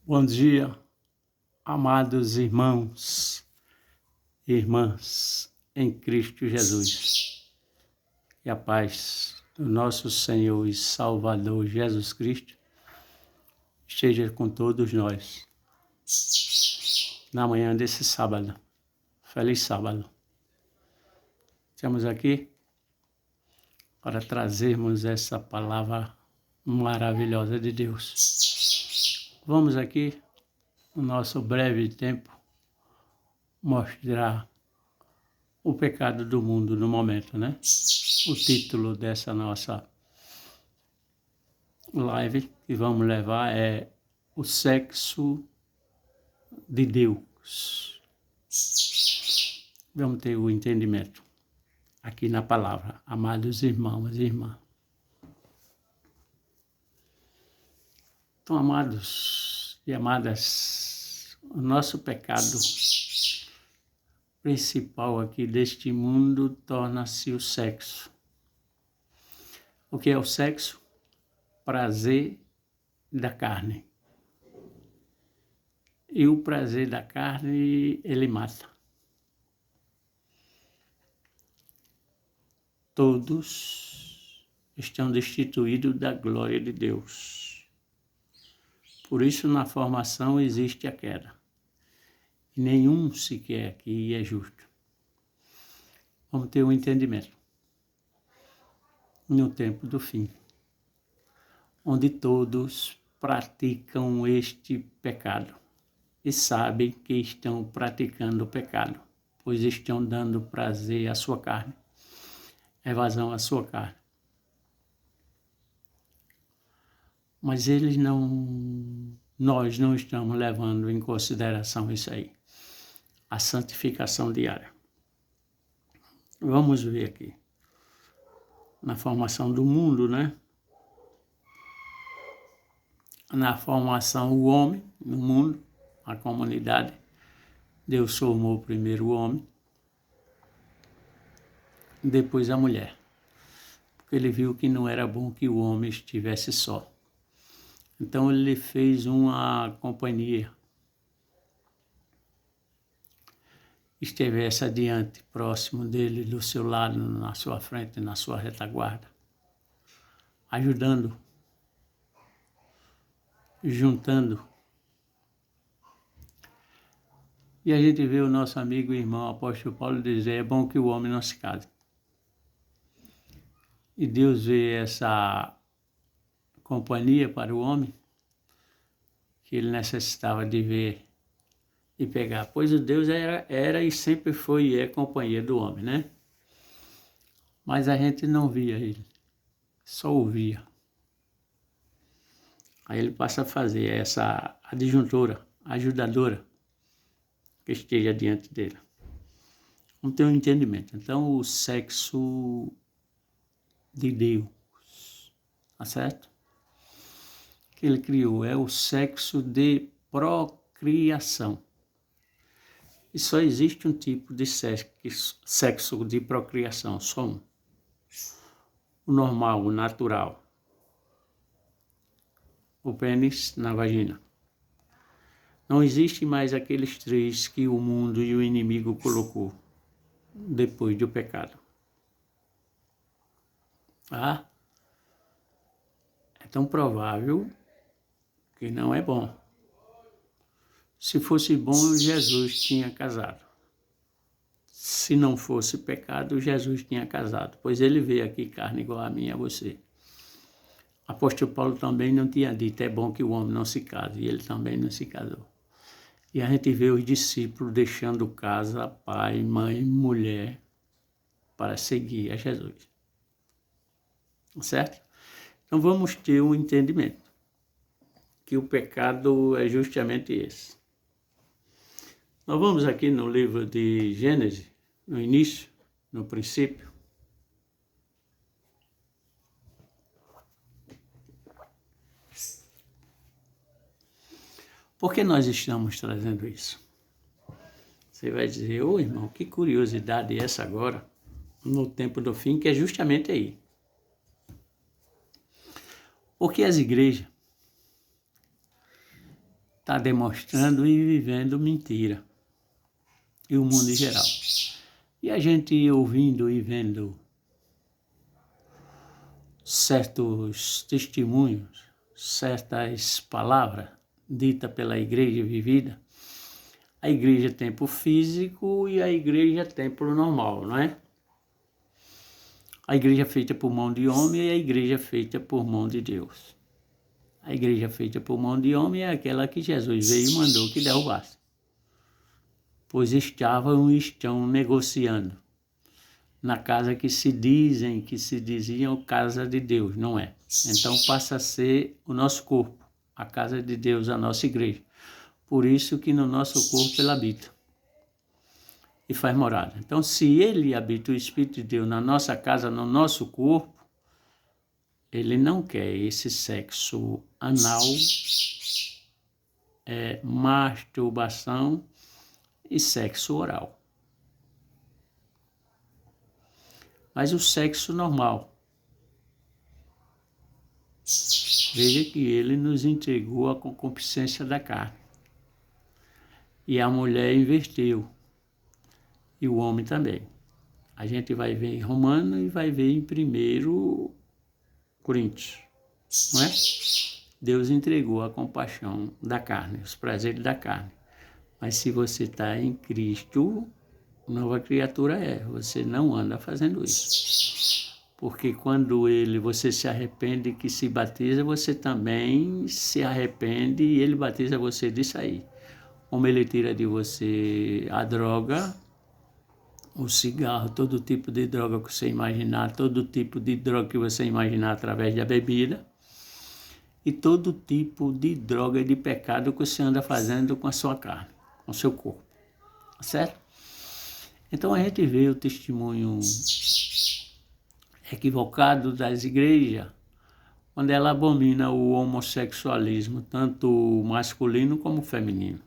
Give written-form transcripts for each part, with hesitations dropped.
Bom dia, amados irmãos e irmãs em Cristo Jesus. Que a paz do nosso Senhor e Salvador Jesus Cristo esteja com todos nós na manhã desse sábado. Feliz sábado. Estamos aqui para trazermos essa palavra maravilhosa de Deus. Vamos aqui, no nosso breve tempo, mostrar o pecado do mundo no momento, né? O título dessa nossa live que vamos levar é o sexo de Deus. Vamos ter o entendimento aqui na palavra, amados irmãos e irmãs. Então, amados e amadas, o nosso pecado principal aqui deste mundo torna-se o sexo. O que é o sexo? Prazer da carne. E o prazer da carne, ele mata. Todos estão destituídos da glória de Deus. Por isso, na formação existe a queda. E nenhum sequer aqui é justo. Vamos ter um entendimento. No tempo do fim, onde todos praticam este pecado e sabem que estão praticando o pecado, pois estão dando prazer à sua carne, evasão à sua carne. Mas nós não estamos levando em consideração isso aí, a santificação diária. Vamos ver aqui, na formação do mundo, né? Na formação o homem, no mundo, a comunidade, Deus formou primeiro o homem, depois a mulher, porque ele viu que não era bom que o homem estivesse só. Então ele fez uma companhia, estivesse adiante, próximo dele, do seu lado, na sua frente, na sua retaguarda, ajudando, juntando. E a gente vê o nosso amigo e irmão apóstolo Paulo dizer, é bom que o homem não se case. E Deus vê essa companhia para o homem, que ele necessitava de ver e pegar. Pois o Deus era e sempre foi e é companhia do homem, né? Mas a gente não via ele, só ouvia. Aí ele passa a fazer essa adjuntora, ajudadora, que esteja diante dele. Vamos ter um entendimento. Então, o sexo de Deus, tá certo? Que ele criou é o sexo de procriação. E só existe um tipo de sexo de procriação, só um. O normal, o natural. O pênis na vagina. Não existe mais aqueles três que o mundo e o inimigo colocou depois do pecado. Ah, é tão provável que não é bom. Se fosse bom, Jesus tinha casado. Se não fosse pecado, Jesus tinha casado, pois ele veio aqui carne igual a mim e a você. Apóstolo Paulo também não tinha dito, é bom que o homem não se case, e ele também não se casou. E a gente vê os discípulos deixando casa, pai, mãe, mulher, para seguir a Jesus. Certo? Então vamos ter um entendimento, que o pecado é justamente esse. Nós vamos aqui no livro de Gênesis, no início, no princípio. Por que nós estamos trazendo isso? Você vai dizer, ô irmão, que curiosidade é essa agora, no tempo do fim, que é justamente aí. Porque as igrejas está demonstrando e vivendo mentira. E o mundo em geral. E a gente ouvindo e vendo certos testemunhos, certas palavras ditas pela igreja vivida, a igreja templo físico e a igreja templo normal, não é? A igreja feita por mão de homem e a igreja feita por mão de Deus. A igreja feita por mão de homem é aquela que Jesus veio e mandou que derrubasse. Pois estão negociando na casa que se diziam casa de Deus, não é? Então passa a ser o nosso corpo, a casa de Deus, a nossa igreja. Por isso que no nosso corpo ele habita e faz morada. Então se ele habita, o Espírito de Deus, na nossa casa, no nosso corpo, ele não quer esse sexo anal, masturbação e sexo oral. Mas o sexo normal. Veja que ele nos entregou a concupiscência da carne. E a mulher inverteu. E o homem também. A gente vai ver em Romano e vai ver em 1 Coríntios. Não é? Deus entregou a compaixão da carne, os prazeres da carne. Mas se você está em Cristo, nova criatura é. Você não anda fazendo isso. Porque quando você se arrepende que se batiza, você também se arrepende e ele batiza você disso aí. Como ele tira de você a droga, o cigarro, todo tipo de droga que você imaginar, todo tipo de droga que você imaginar através da bebida e todo tipo de droga e de pecado que você anda fazendo com a sua carne, com o seu corpo, certo? Então a gente vê o testemunho equivocado das igrejas, onde ela abomina o homossexualismo, tanto masculino como feminino.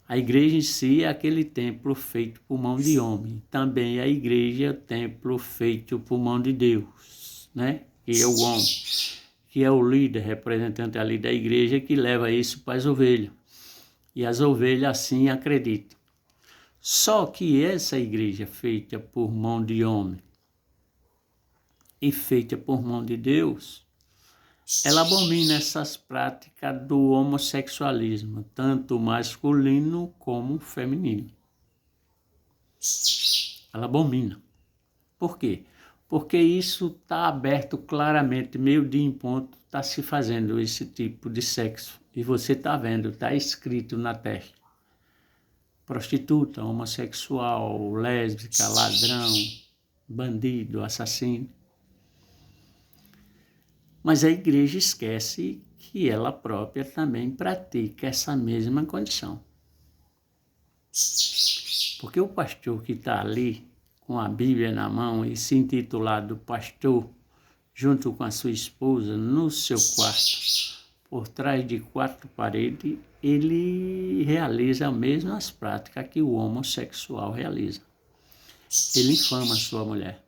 A igreja em si é aquele templo feito por mão de homem. Também a igreja é o templo feito por mão de Deus, né? Que é o homem, que é o líder, representante ali da igreja, que leva isso para as ovelhas. E as ovelhas assim acreditam. Só que essa igreja feita por mão de homem e feita por mão de Deus, ela abomina essas práticas do homossexualismo, tanto masculino como feminino. Ela abomina. Por quê? Porque isso está aberto claramente, meio-dia em ponto, está se fazendo esse tipo de sexo. E você está vendo, está escrito na testa. Prostituta, homossexual, lésbica, ladrão, bandido, assassino. Mas a igreja esquece que ela própria também pratica essa mesma condição. Porque o pastor que está ali com a Bíblia na mão e se intitulado pastor, junto com a sua esposa, no seu quarto, por trás de 4 paredes, ele realiza as mesmas práticas que o homossexual realiza. Ele infama a sua mulher.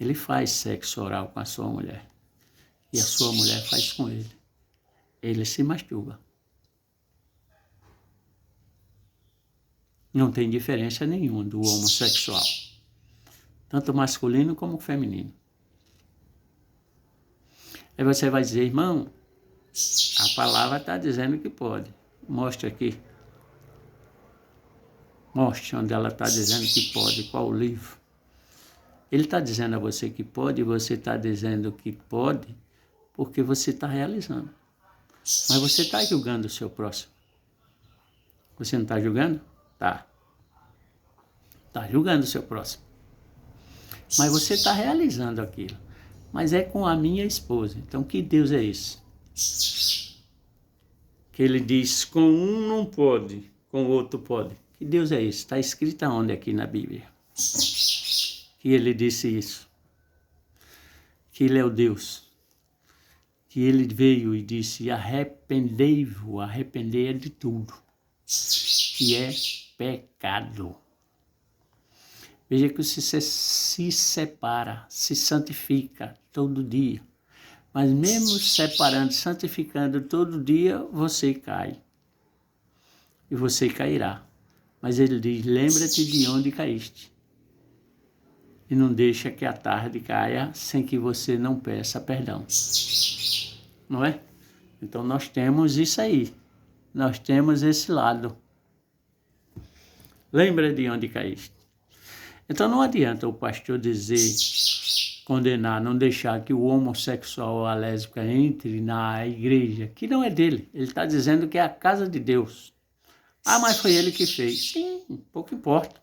Ele faz sexo oral com a sua mulher. E a sua mulher faz com ele. Ele se masturba. Não tem diferença nenhuma do homossexual. Tanto masculino como feminino. Aí você vai dizer, irmão, a palavra está dizendo que pode. Mostra aqui. Mostre onde ela está dizendo que pode, qual o livro. Ele está dizendo a você que pode, e você está dizendo que pode, porque você está realizando. Mas você está julgando o seu próximo. Você não está julgando? Tá. Está julgando o seu próximo. Mas você está realizando aquilo. Mas é com a minha esposa. Então, que Deus é esse? Que ele diz, com um não pode, com o outro pode. Que Deus é esse? Está escrito aonde aqui na Bíblia? Que ele disse isso. Que ele é o Deus. Que ele veio e disse, arrependei-vos, arrepender de tudo. Que é pecado. Veja que você se separa, se santifica todo dia. Mas mesmo separando, santificando todo dia, você cai. E você cairá. Mas ele diz, lembra-te de onde caíste. E não deixa que a tarde caia sem que você não peça perdão. Não é? Então nós temos isso aí. Nós temos esse lado. Lembra de onde caíste. Então não adianta o pastor dizer, condenar, não deixar que o homossexual ou a lésbica entre na igreja, que não é dele. Ele está dizendo que é a casa de Deus. Ah, mas foi ele que fez. Sim, pouco importa.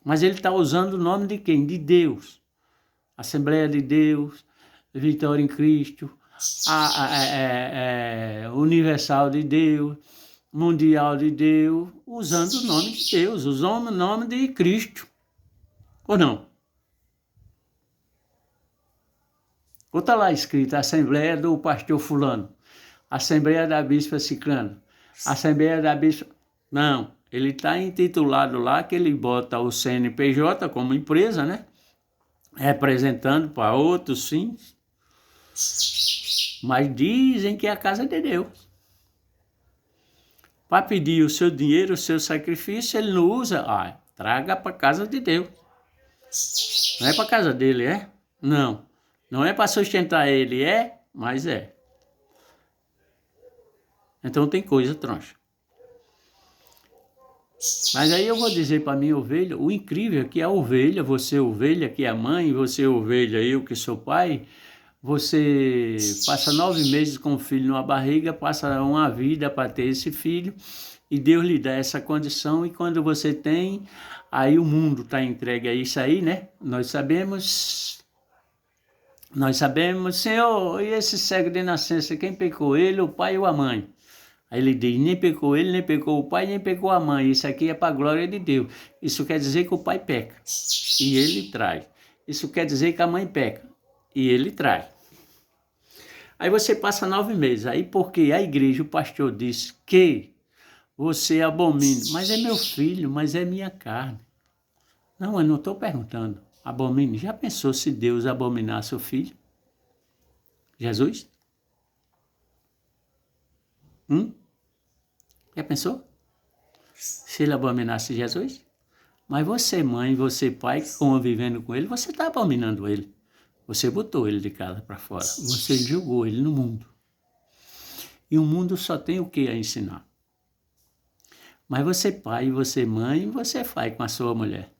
Mas ele está usando o nome de quem? De Deus. Assembleia de Deus, Vitória em Cristo, Universal de Deus, Mundial de Deus, usando o nome de Deus, usando o nome de Cristo. Ou não? Ou está lá escrito, Assembleia do Pastor Fulano, Assembleia da Bispa Ciclano, Assembleia da Bispa... Não, ele está intitulado lá que ele bota o CNPJ como empresa, né? Representando para outros fins. Mas dizem que é a casa de Deus. Para pedir o seu dinheiro, o seu sacrifício, ele não usa. Ah, traga para a casa de Deus. Não é para a casa dele, é? Não. Não é para sustentar ele, é? Mas é. Então tem coisa troncha. Mas aí eu vou dizer para minha ovelha, o incrível é que a ovelha, você ovelha que é a mãe, você ovelha, eu que sou pai, você passa 9 meses com o filho numa barriga, passa uma vida para ter esse filho, e Deus lhe dá essa condição, e quando você tem, aí o mundo está entregue a isso aí, né? Nós sabemos, Senhor, e esse cego de nascença, quem pecou, ele, o pai ou a mãe? Aí ele diz, nem pecou ele, nem pecou o pai, nem pecou a mãe. Isso aqui é para a glória de Deus. Isso quer dizer que o pai peca e ele traz. Isso quer dizer que a mãe peca e ele traz. Aí você passa 9 meses. Aí porque a igreja, o pastor disse que você abomina. Mas é meu filho, mas é minha carne. Não, eu não estou perguntando. Abomine. Já pensou se Deus abominasse o filho? Jesus? Já pensou? Se ele abominasse Jesus? Mas você, mãe, você, pai, convivendo com ele, você está abominando ele. Você botou ele de casa para fora. Você jogou ele no mundo. E o mundo só tem o que a ensinar. Mas você, pai, você, mãe, você faz com a sua mulher.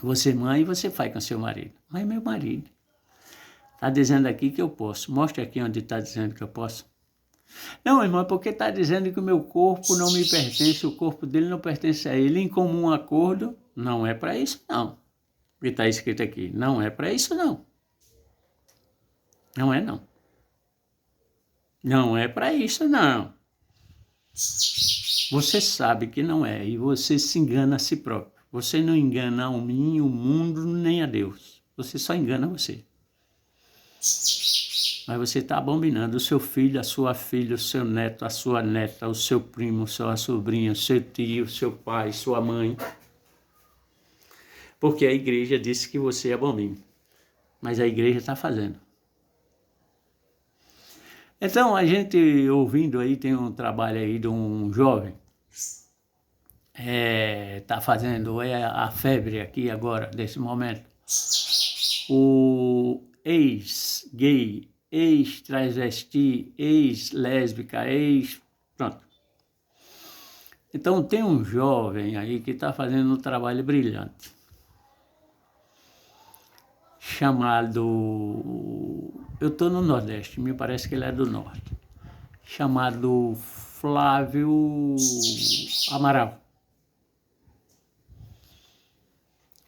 Você, mãe, você faz com seu marido. Mas meu marido está dizendo aqui que eu posso. Mostra aqui onde está dizendo que eu posso. Não, irmão, porque está dizendo que o meu corpo não me pertence, o corpo dele não pertence a ele, em comum acordo, não é para isso não. O que está escrito aqui, não é para isso não. Não é não. Não é para isso não. Você sabe que não é e você se engana a si próprio. Você não engana a mim, o mundo, nem a Deus. Você só engana você. Mas você está abominando o seu filho, a sua filha, o seu neto, a sua neta, o seu primo, sua sobrinha, o seu tio, o seu pai, sua mãe. Porque a igreja disse que você abomina. Mas a igreja está fazendo. Então, a gente ouvindo aí, tem um trabalho aí de um jovem. Está fazendo a febre aqui agora, nesse momento. O ex-gay, ex-travesti, ex-lésbica, pronto. Então tem um jovem aí que está fazendo um trabalho brilhante, chamado, eu estou no Nordeste, me parece que ele é do Norte, chamado Flávio Amaral,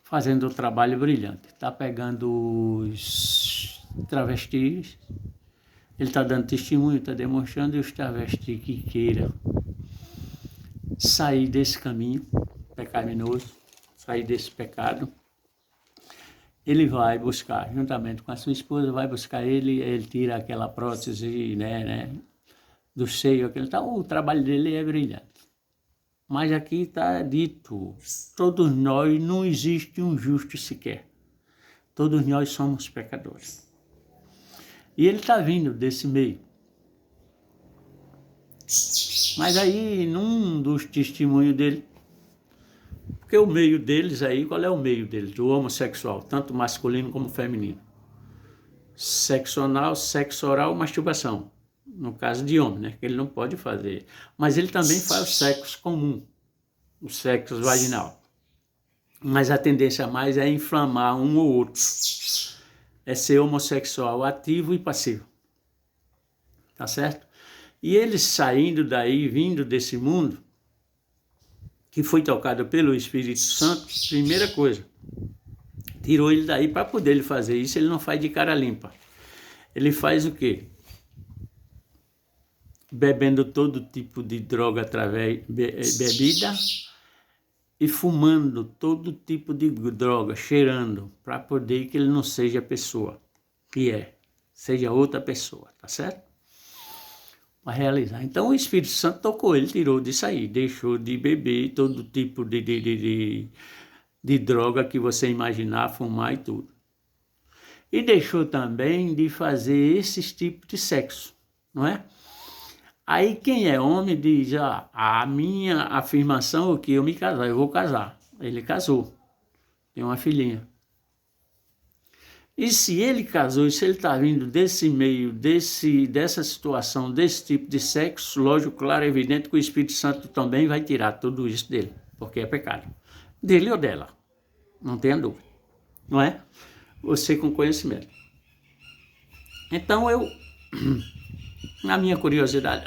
fazendo um trabalho brilhante, está pegando os travestis, ele está dando testemunho, está demonstrando, e os travestis que queiram sair desse caminho pecaminoso, sair desse pecado, ele vai buscar, juntamente com a sua esposa, vai buscar ele tira aquela prótese, né, do seio, aquele tal, o trabalho dele é brilhante. Mas aqui está dito, todos nós, não existe um justo sequer. Todos nós somos pecadores. E ele está vindo desse meio. Mas aí, num dos testemunhos dele, porque o meio deles aí, qual é o meio deles? Do homossexual, tanto masculino como feminino. Sexo anal, sexo oral, masturbação. No caso de homem, né? Que ele não pode fazer. Mas ele também faz o sexo comum, o sexo vaginal. Mas a tendência mais é inflamar um ou outro. É ser homossexual ativo e passivo. Tá certo? E eles saindo daí, vindo desse mundo, que foi tocado pelo Espírito Santo, primeira coisa, tirou ele daí para poder ele fazer isso, ele não faz de cara limpa. Ele faz o quê? Bebendo todo tipo de droga através bebida e fumando todo tipo de droga, cheirando, para poder que ele não seja a pessoa que é, seja outra pessoa, tá certo? Para realizar. Então o Espírito Santo tocou ele, tirou disso aí, deixou de beber todo tipo de droga que você imaginar, fumar e tudo. E deixou também de fazer esses tipos de sexo, não é? Aí quem é homem diz, a minha afirmação é que eu me casar, eu vou casar. Ele casou, tem uma filhinha. E se ele casou, e se ele está vindo desse meio, dessa situação, desse tipo de sexo, lógico, claro, é evidente que o Espírito Santo também vai tirar tudo isso dele, porque é pecado. Dele ou dela, não tenha dúvida, não é? Você com conhecimento. Então eu, na minha curiosidade,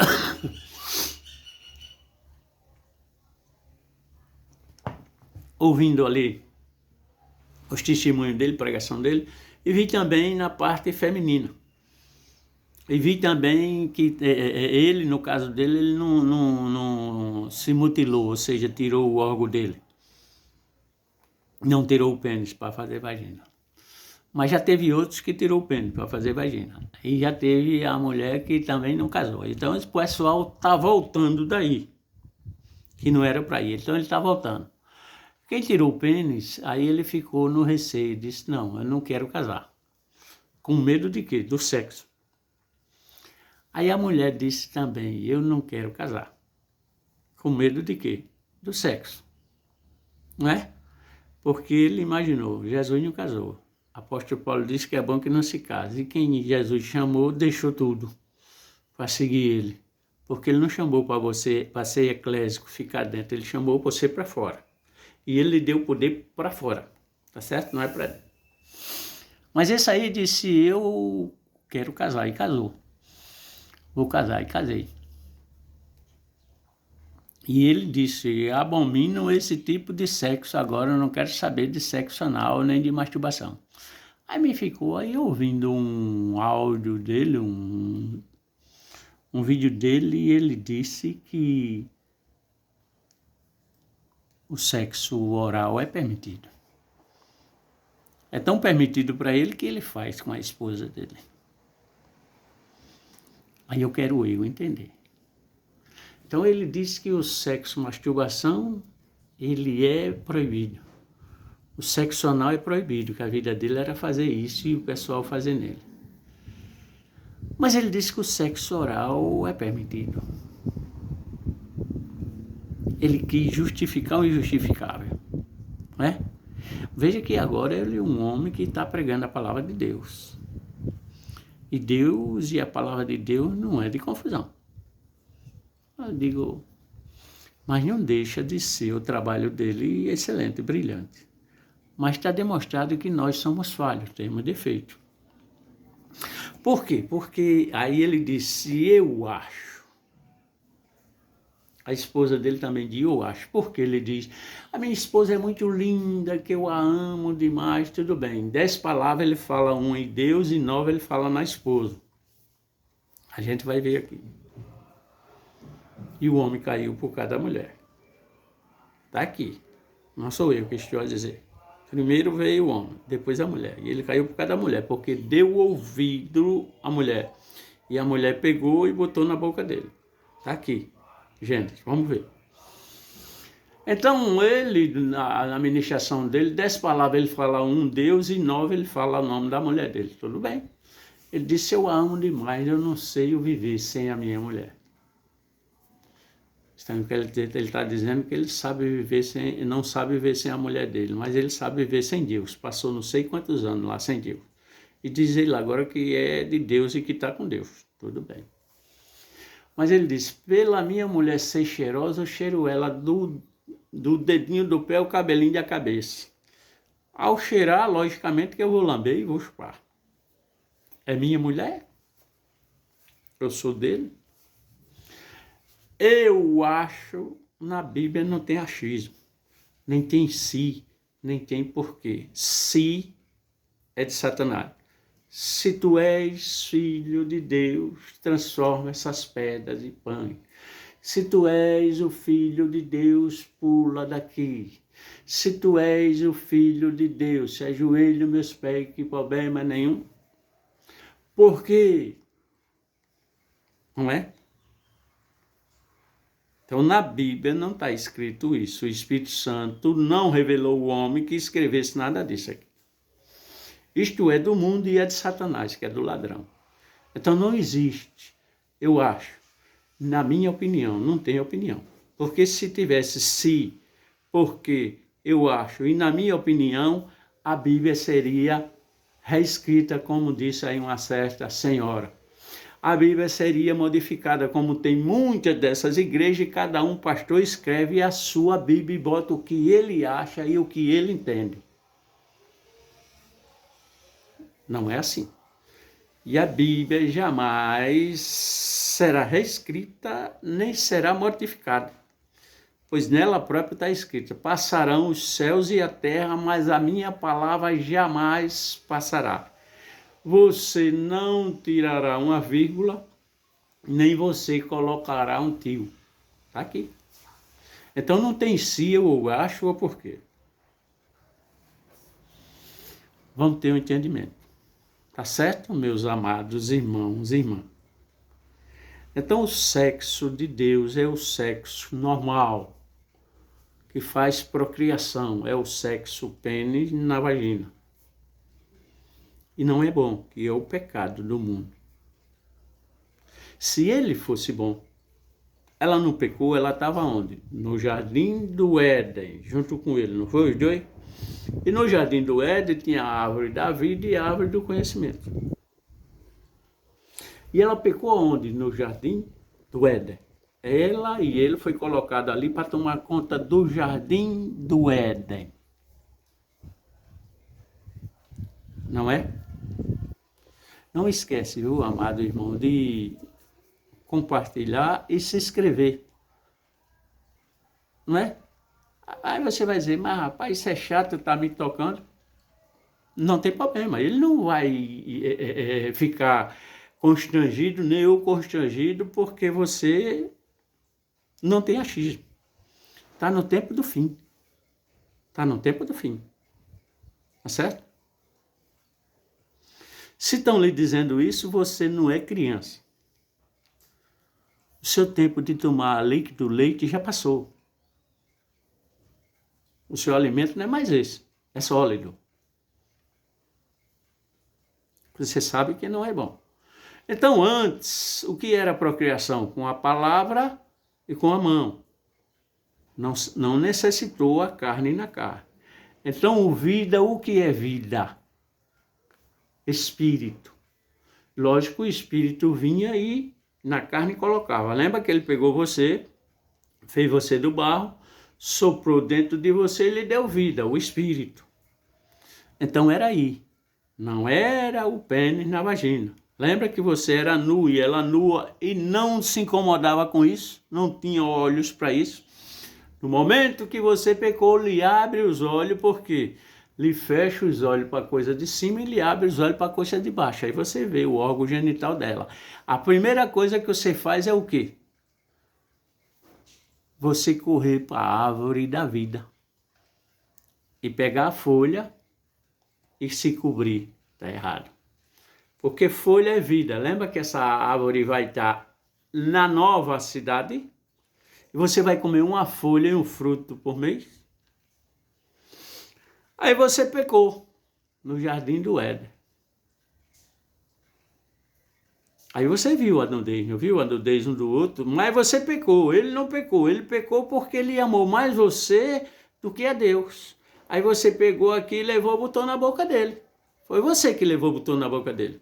ouvindo ali os testemunhos dele, pregação dele, e vi também na parte feminina. E vi também que ele, no caso dele, ele não se mutilou, ou seja, tirou o órgão dele. Não tirou o pênis para fazer vagina. Mas já teve outros que tirou o pênis para fazer vagina. E já teve a mulher que também não casou. Então esse pessoal está voltando daí, que não era para ir. Então ele está voltando. Quem tirou o pênis, aí ele ficou no receio, disse, não, eu não quero casar. Com medo de quê? Do sexo. Aí a mulher disse também, eu não quero casar. Com medo de quê? Do sexo. Não é? Porque ele imaginou, Jesus não casou. Apóstolo Paulo disse que é bom que não se case. E quem Jesus chamou, deixou tudo para seguir ele. Porque ele não chamou para você, para ser eclésico, ficar dentro. Ele chamou você para fora. E ele lhe deu o poder para fora. Tá certo? Não é para dentro. Mas esse aí disse, eu quero casar. E casou. Vou casar. E casei. E ele disse, abominam esse tipo de sexo agora, eu não quero saber de sexo anal nem de masturbação. Aí me ficou aí ouvindo um áudio dele, um vídeo dele, e ele disse que o sexo oral é permitido. É tão permitido para ele que ele faz com a esposa dele. Aí eu quero entender. Então ele disse que o sexo masturbação, ele é proibido. O sexo anal é proibido, que a vida dele era fazer isso e o pessoal fazer nele. Mas ele disse que o sexo oral é permitido. Ele quis justificar o injustificável, né? Veja que agora ele é um homem que está pregando a palavra de Deus. E Deus e a palavra de Deus não é de confusão. Eu digo, mas não deixa de ser o trabalho dele excelente, brilhante. Mas está demonstrado que nós somos falhos, temos defeito. Por quê? Porque aí ele disse, eu acho. A esposa dele também diz, eu acho. Porque ele diz, a minha esposa é muito linda, que eu a amo demais, tudo bem. 10 palavras ele fala uma em Deus e 9 ele fala na esposa. A gente vai ver aqui. E o homem caiu por causa da mulher. Está aqui. Não sou eu que estou a dizer. Primeiro veio o homem, depois a mulher. E ele caiu por causa da mulher, porque deu ouvido à mulher. E a mulher pegou e botou na boca dele. Está aqui. Gente, vamos ver. Então ele, na ministração dele, 10 palavras ele fala um Deus e 9 ele fala o nome da mulher dele. Tudo bem. Ele disse, eu a amo demais, eu não sei viver sem a minha mulher. Então, ele está dizendo que ele sabe viver sem, não sabe viver sem a mulher dele, mas ele sabe viver sem Deus. Passou não sei quantos anos lá sem Deus. E diz ele agora que é de Deus e que está com Deus. Tudo bem. Mas ele diz, pela minha mulher ser cheirosa, eu cheiro ela do dedinho do pé ao cabelinho da cabeça. Ao cheirar, logicamente que eu vou lamber e vou chupar. É minha mulher? Eu sou dele? Eu acho, na Bíblia não tem achismo, nem tem si, nem tem porquê. Si é de Satanás. Se tu és filho de Deus, transforma essas pedras em pães. Se tu és o filho de Deus, pula daqui. Se tu és o filho de Deus, se ajoelha meus pés, que problema nenhum. Por quê? Não é? Então, na Bíblia não está escrito isso. O Espírito Santo não revelou ao homem que escrevesse nada disso aqui. Isto é do mundo e é de Satanás, que é do ladrão. Então, não existe, eu acho, na minha opinião, não tem opinião. Porque se tivesse se, porque eu acho, e na minha opinião, a Bíblia seria reescrita, como disse aí uma certa senhora. A Bíblia seria modificada, como tem muitas dessas igrejas, e cada um pastor escreve a sua Bíblia e bota o que ele acha e o que ele entende. Não é assim. E a Bíblia jamais será reescrita, nem será mortificada. Pois nela própria está escrito, passarão os céus e a terra, mas a minha palavra jamais passará. Você não tirará uma vírgula, nem você colocará um tio. Está aqui. Então não tem se, eu acho, ou porquê. Vamos ter um entendimento. Tá certo, meus amados irmãos e irmãs? Então o sexo de Deus é o sexo normal, que faz procriação, é o sexo pênis na vagina. E não é bom, que é o pecado do mundo. Se ele fosse bom, ela não pecou, ela estava onde? No jardim do Éden, junto com ele, não foi os dois? E no jardim do Éden tinha a árvore da vida e a árvore do conhecimento. E ela pecou onde? No jardim do Éden. Ela e ele foi colocado ali para tomar conta do jardim do Éden. Não é? Não esquece, viu, amado irmão, de compartilhar e se inscrever. Não é? Aí você vai dizer, mas rapaz, isso é chato, tá me tocando. Não tem problema, ele não vai ficar constrangido, nem eu constrangido, porque você não tem achismo. Está no tempo do fim. Está no tempo do fim. Tá certo? Se estão lhe dizendo isso, você não é criança. O seu tempo de tomar líquido, leite, já passou. O seu alimento não é mais esse, é sólido. Você sabe que não é bom. Então, antes, o que era a procriação? Com a palavra e com a mão. Não necessitou a carne na carne. Então, vida, o que é vida? Espírito. Lógico, o espírito vinha e na carne colocava. Lembra que ele pegou você, fez você do barro, soprou dentro de você e lhe deu vida, o espírito. Então era aí. Não era o pênis na vagina. Lembra que você era nu e ela nua e não se incomodava com isso? Não tinha olhos para isso? No momento que você pecou, lhe abre os olhos, por quê? Lhe fecha os olhos para a coisa de cima e lhe abre os olhos para a coisa de baixo. Aí você vê o órgão genital dela. A primeira coisa que você faz é o quê? Você correr para a árvore da vida. E pegar a folha e se cobrir. Está errado. Porque folha é vida. Lembra que essa árvore vai estar na nova cidade? E você vai comer uma folha e um fruto por mês? Aí você pecou no jardim do Éden. Aí você viu a nudez, não viu a nudez um do outro, mas você pecou, ele não pecou, ele pecou porque ele amou mais você do que a Deus. Aí você pegou aqui e levou, botou na boca dele. Foi você que levou, botou na boca dele.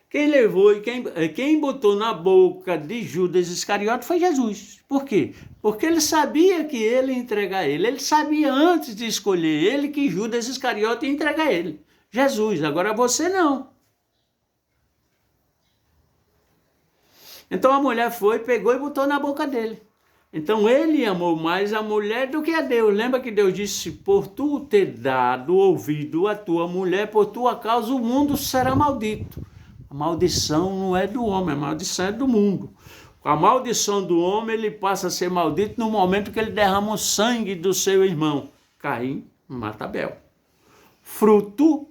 Quem levou e quem botou na boca de Judas Iscariote foi Jesus. Por quê? Porque ele sabia que ele ia entregar ele. Ele sabia antes de escolher ele que Judas Iscariote ia entregar ele. Jesus, agora você não. Então a mulher foi, pegou e botou na boca dele. Então ele amou mais a mulher do que a Deus. Lembra que Deus disse, por tu ter dado ouvido à tua mulher, por tua causa o mundo será maldito. A maldição não é do homem, a maldição é do mundo. A maldição do homem, ele passa a ser maldito no momento que ele derrama o sangue do seu irmão. Caim mata Abel. Fruto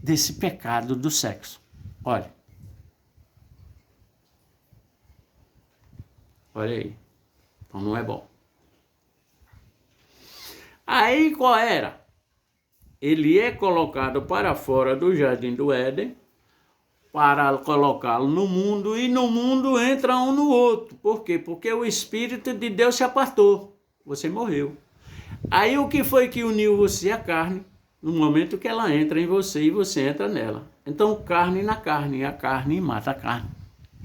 desse pecado do sexo. Olha aí. Então não é bom. Aí qual era? Ele é colocado para fora do jardim do Éden, para colocá-lo no mundo, e no mundo entra um no outro. Por quê? Porque o Espírito de Deus se apartou. Você morreu. Aí o que foi que uniu você à carne? No momento que ela entra em você e você entra nela. Então carne na carne, e a carne mata a carne.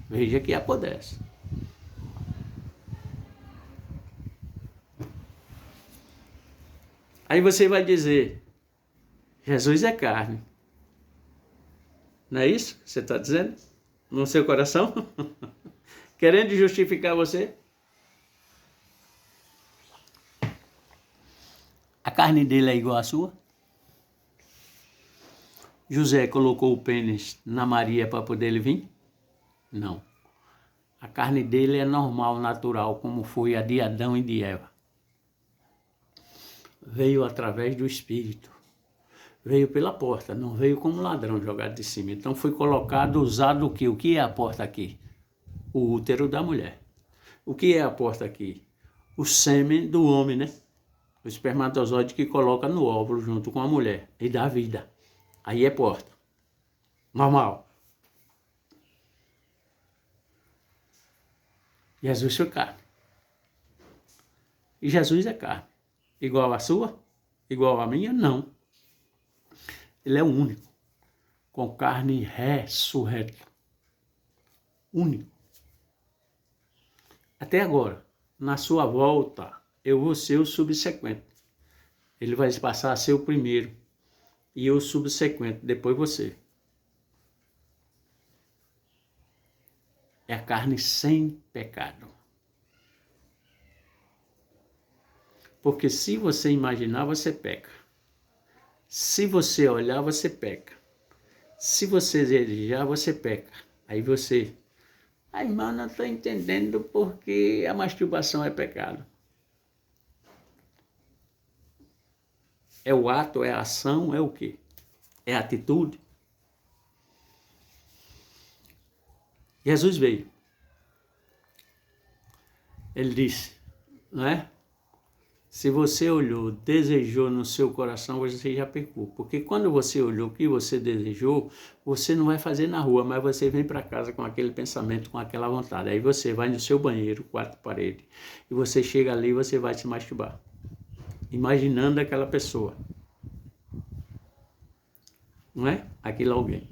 Veja que acontece. Aí você vai dizer, Jesus é carne. Não é isso que você está dizendo? No seu coração? Querendo justificar você? A carne dele é igual à sua? José colocou o pênis na Maria para poder ele vir? Não. A carne dele é normal, natural, como foi a de Adão e de Eva. Veio através do Espírito. Veio pela porta, não veio como ladrão jogado de cima. Então foi colocado, usado o quê? O que é a porta aqui? O útero da mulher. O que é a porta aqui? O sêmen do homem, né? O espermatozoide que coloca no óvulo junto com a mulher e dá vida. Aí é porta. Normal. Jesus foi carne. E Jesus é carne. Igual a sua? Igual a minha? Não. Ele é o único, com carne ressurreta. Único. Até agora, na sua volta, eu vou ser o subsequente. Ele vai passar a ser o primeiro. E eu o subsequente, depois você. É a carne sem pecado. Porque se você imaginar, você peca. Se você olhar, você peca. Se você desejar, você peca. Aí você... Ai, irmão, não estou entendendo porque a masturbação é pecado. É o ato, é a ação, é o quê? É a atitude. Jesus veio. Ele disse, não é? Se você olhou, desejou no seu coração, você já pecou. Porque quando você olhou o que você desejou, você não vai fazer na rua, mas você vem para casa com aquele pensamento, com aquela vontade. Aí você vai no seu banheiro, quatro paredes, e você chega ali e você vai se masturbar. Imaginando aquela pessoa. Não é? Aquilo alguém.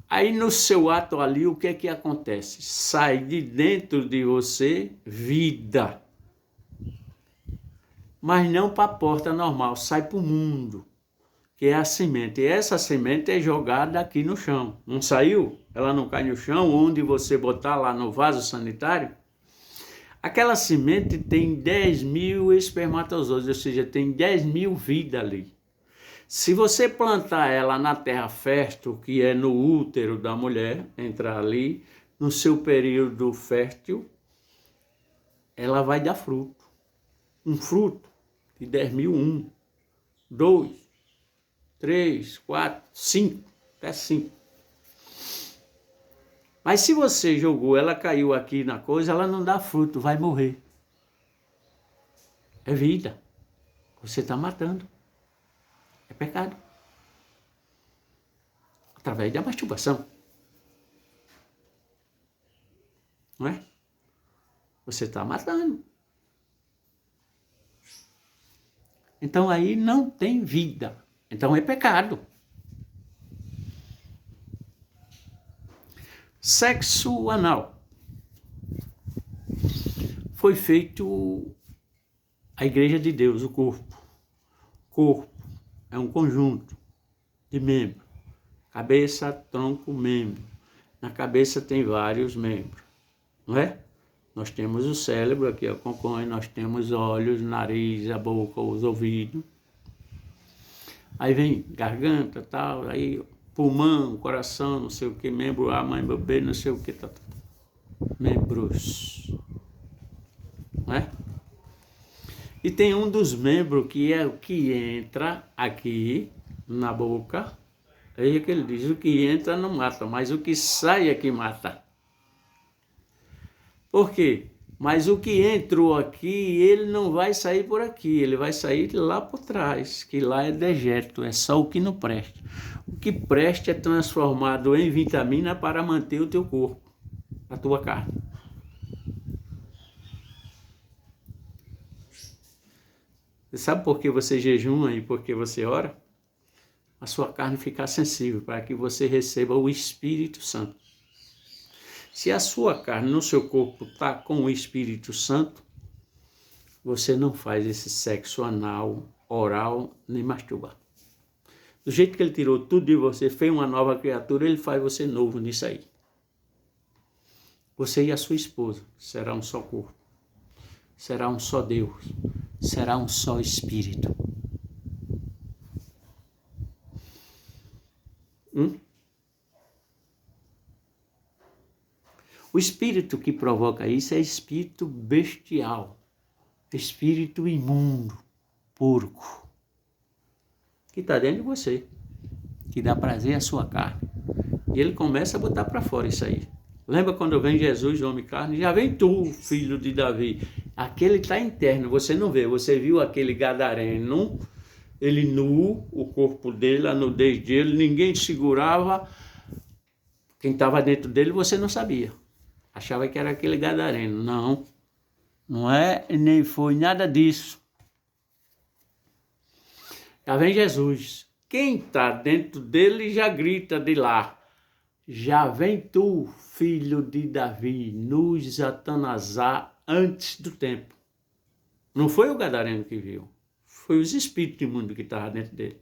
Aí no seu ato ali, o que é que acontece? Sai de dentro de você vida. Mas não para a porta normal, sai para o mundo, que é a semente. E essa semente é jogada aqui no chão. Não saiu? Ela não cai no chão, onde você botar lá no vaso sanitário? Aquela semente tem 10.000 espermatozoides, ou seja, tem 10.000 vidas ali. Se você plantar ela na terra fértil, que é no útero da mulher, entrar ali, no seu período fértil, ela vai dar fruto. Um fruto de 10.000, 1, 2, 3, 4, 5, até 5. Mas se você jogou, ela caiu aqui na coisa, ela não dá fruto, vai morrer. É vida. Você está matando. É pecado. Através da masturbação. não é? Você está matando. Então aí não tem vida. Então é pecado. Sexo anal. Foi feito a igreja de Deus, o corpo. Corpo é um conjunto de membros. Cabeça, tronco, membro. Na cabeça tem vários membros, não é? Nós temos o cérebro aqui, compõe, nós temos olhos, nariz, a boca, os ouvidos. Aí vem garganta, tal, aí pulmão, coração, não sei o que, membro A, membro B, não sei o que, tal. Membros, não é? E tem um dos membros que é o que entra aqui na boca. Aí que ele diz, o que entra não mata, mas o que sai é que mata. Por quê? Mas o que entrou aqui, ele não vai sair por aqui, ele vai sair lá por trás, que lá é dejeto, é só o que não presta. O que presta é transformado em vitamina para manter o teu corpo, a tua carne. Você sabe por que você jejuma e por que você ora? A sua carne ficar sensível, para que você receba o Espírito Santo. Se a sua carne no seu corpo está com o Espírito Santo, você não faz esse sexo anal, oral, nem masturbar. Do jeito que ele tirou tudo de você, fez uma nova criatura, ele faz você novo nisso aí. Você e a sua esposa será um só corpo, será um só Deus, será um só Espírito. O espírito que provoca isso é espírito bestial, espírito imundo, porco, que está dentro de você, que dá prazer à sua carne. E ele começa a botar para fora isso aí. Lembra quando vem Jesus, homem carne? Já vem tu, filho de Davi. Aquele está interno, você não vê. Você viu aquele gadareno, ele nu, o corpo dele, a nudez dele, ninguém segurava. Quem estava dentro dele você não sabia. Achava que era aquele gadareno. Não, não é, nem foi nada disso. Já vem Jesus. Quem está dentro dele já grita de lá. Já vem tu, filho de Davi, nos atanasar antes do tempo. Não foi o gadareno que viu. Foi os espíritos imundos que estavam dentro dele.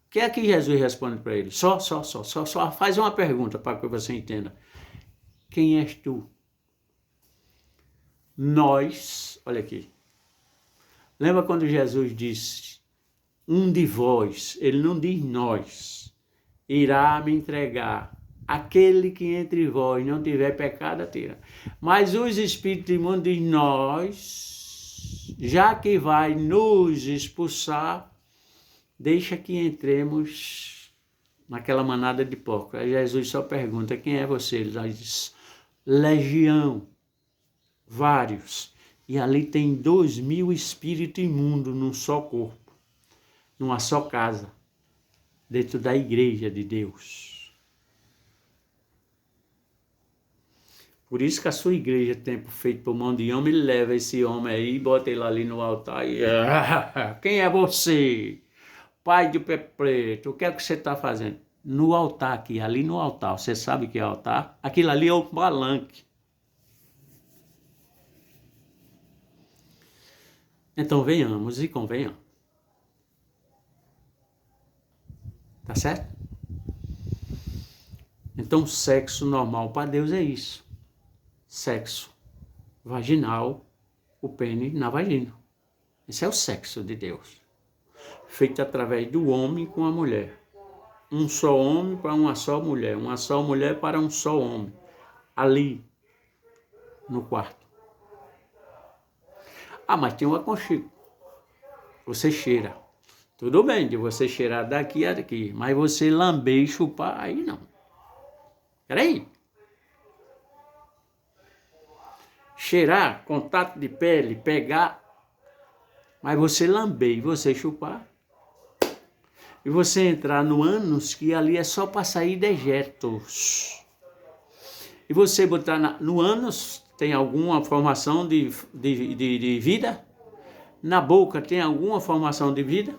O que é que Jesus responde para ele? Só faz uma pergunta para que você entenda. Quem és tu? Nós, olha aqui. Lembra quando Jesus disse, um de vós, ele não diz nós, irá me entregar. Aquele que entre vós não tiver pecado, atira. Mas os espíritos imundos dizem, nós, já que vai nos expulsar, deixa que entremos naquela manada de porcos. Aí Jesus só pergunta, quem é você? Ele diz, legião, vários. E ali tem 2.000 espíritos imundos num só corpo, numa só casa, dentro da igreja de Deus. Por isso que a sua igreja, tempo feito por mão de homem, ele leva esse homem aí, bota ele ali no altar e... quem é você? Pai de pé preto, o que é que você está fazendo? No altar aqui, ali no altar, você sabe o que é altar? Aquilo ali é o palanque. Então venhamos e convenhamos. Tá certo? Então sexo normal para Deus é isso. Sexo vaginal, o pênis na vagina. Esse é o sexo de Deus. Feito através do homem com a mulher. Um só homem para uma só mulher para um só homem. Ali, no quarto. Ah, mas tem um aconchego. Você cheira. Tudo bem de você cheirar daqui a daqui, mas você lamber e chupar, aí não. Peraí. Cheirar, contato de pele, pegar, mas você lamber e você chupar, e você entrar no ânus, que ali é só para sair dejetos. E você botar no ânus, tem alguma formação de vida? Na boca tem alguma formação de vida?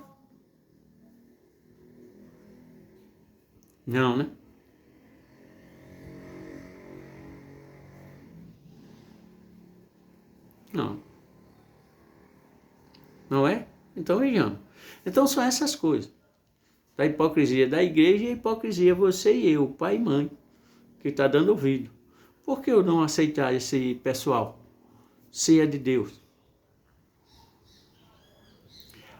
Não, né? Não. Não é? Então vejamos. Então são essas coisas. Da hipocrisia da igreja e a hipocrisia você e eu, pai e mãe, que está dando ouvido. Por que eu não aceitar esse pessoal? Se é de Deus.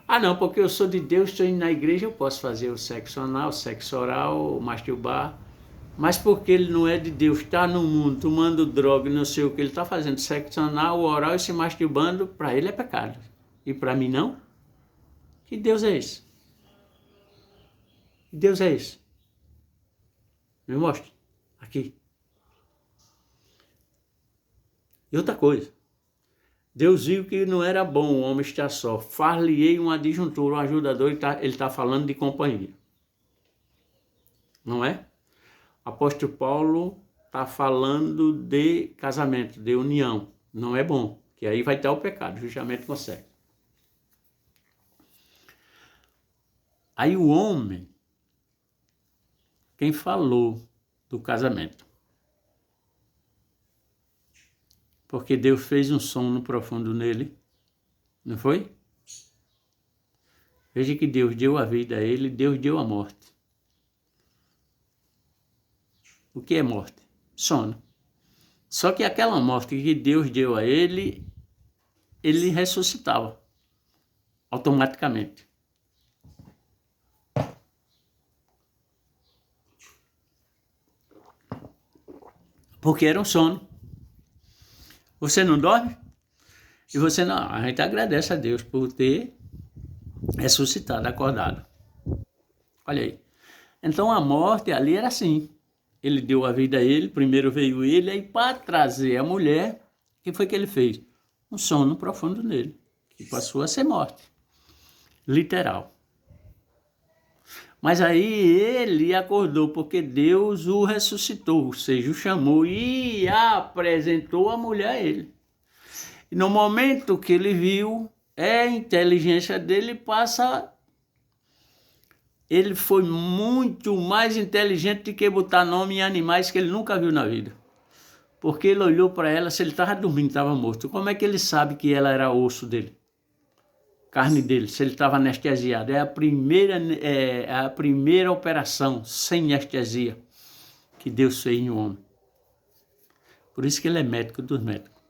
Ah não, porque eu sou de Deus, estou indo na igreja, eu posso fazer o sexo anal, o sexo oral, o masturbar. Mas porque ele não é de Deus, está no mundo tomando droga, não sei o que ele está fazendo, sexo anal, oral e se masturbando, para ele é pecado. E para mim não? Que Deus é esse? Que Deus é esse? Me mostre. Aqui. E outra coisa. Deus viu que não era bom o homem estar só. Far-lhe-ei um adjuntor, um ajudador, ele está falando de companhia. Não é? Apóstolo Paulo está falando de casamento, de união. Não é bom, que aí vai estar o pecado, justamente com sexo. Aí o homem, quem falou do casamento? Porque Deus fez um sono profundo nele, não foi? Veja que Deus deu a vida a ele, Deus deu a morte. O que é morte? Sono. Só que aquela morte que Deus deu a ele, ele ressuscitava automaticamente. Porque era um sono. Você não dorme? E você não. A gente agradece a Deus por ter ressuscitado, acordado. Olha aí. Então a morte ali era assim. Ele deu a vida a ele, primeiro veio ele, aí para trazer a mulher, o que foi que ele fez? Um sono profundo nele, que passou a ser morte. Literal. Mas aí ele acordou porque Deus o ressuscitou, ou seja, o chamou e apresentou a mulher a ele. E no momento que ele viu, a inteligência dele passa. Ele foi muito mais inteligente do que botar nome em animais que ele nunca viu na vida. Porque ele olhou para ela, se ele estava dormindo, estava morto. Como é que ele sabe que ela era osso dele? Carne dele, se ele estava anestesiado. É a primeira operação sem anestesia que Deus fez em um homem. Por isso que ele é médico dos médicos.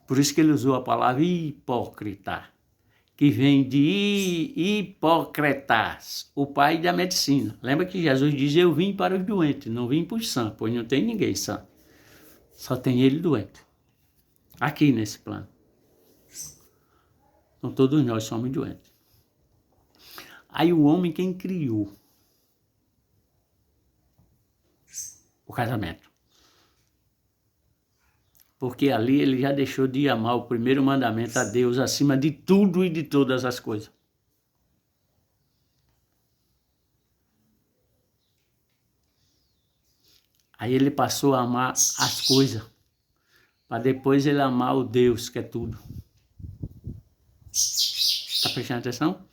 Por isso que ele usou a palavra hipócrita, que vem de Hipócrates, o pai da medicina. Lembra que Jesus diz, eu vim para os doentes, não vim para os sãos, pois não tem ninguém sã. Só tem ele doente. Aqui nesse plano. Então todos nós somos doentes. Aí o homem quem criou o casamento. Porque ali ele já deixou de amar o primeiro mandamento a Deus acima de tudo e de todas as coisas. Aí ele passou a amar as coisas, para depois ele amar o Deus, que é tudo. Está prestando atenção?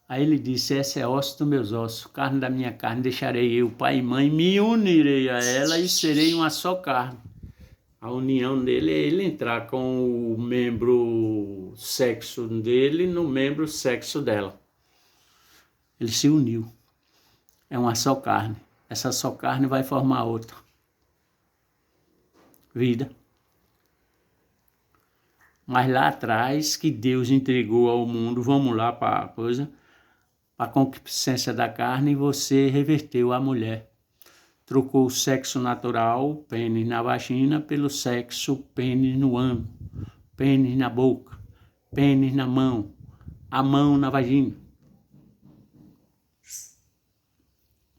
Aí ele disse, essa é osso dos meus ossos, carne da minha carne, deixarei eu, pai e mãe, me unirei a ela e serei uma só carne. A união dele é ele entrar com o membro sexo dele no membro sexo dela. Ele se uniu. É uma só carne. Essa só carne vai formar outra. Vida. Mas lá atrás, que Deus entregou ao mundo, vamos lá para a coisa, para a concupiscência da carne, e você reverteu a mulher. Trocou o sexo natural, pênis na vagina, pelo sexo pênis no ânus, pênis na boca, pênis na mão, a mão na vagina.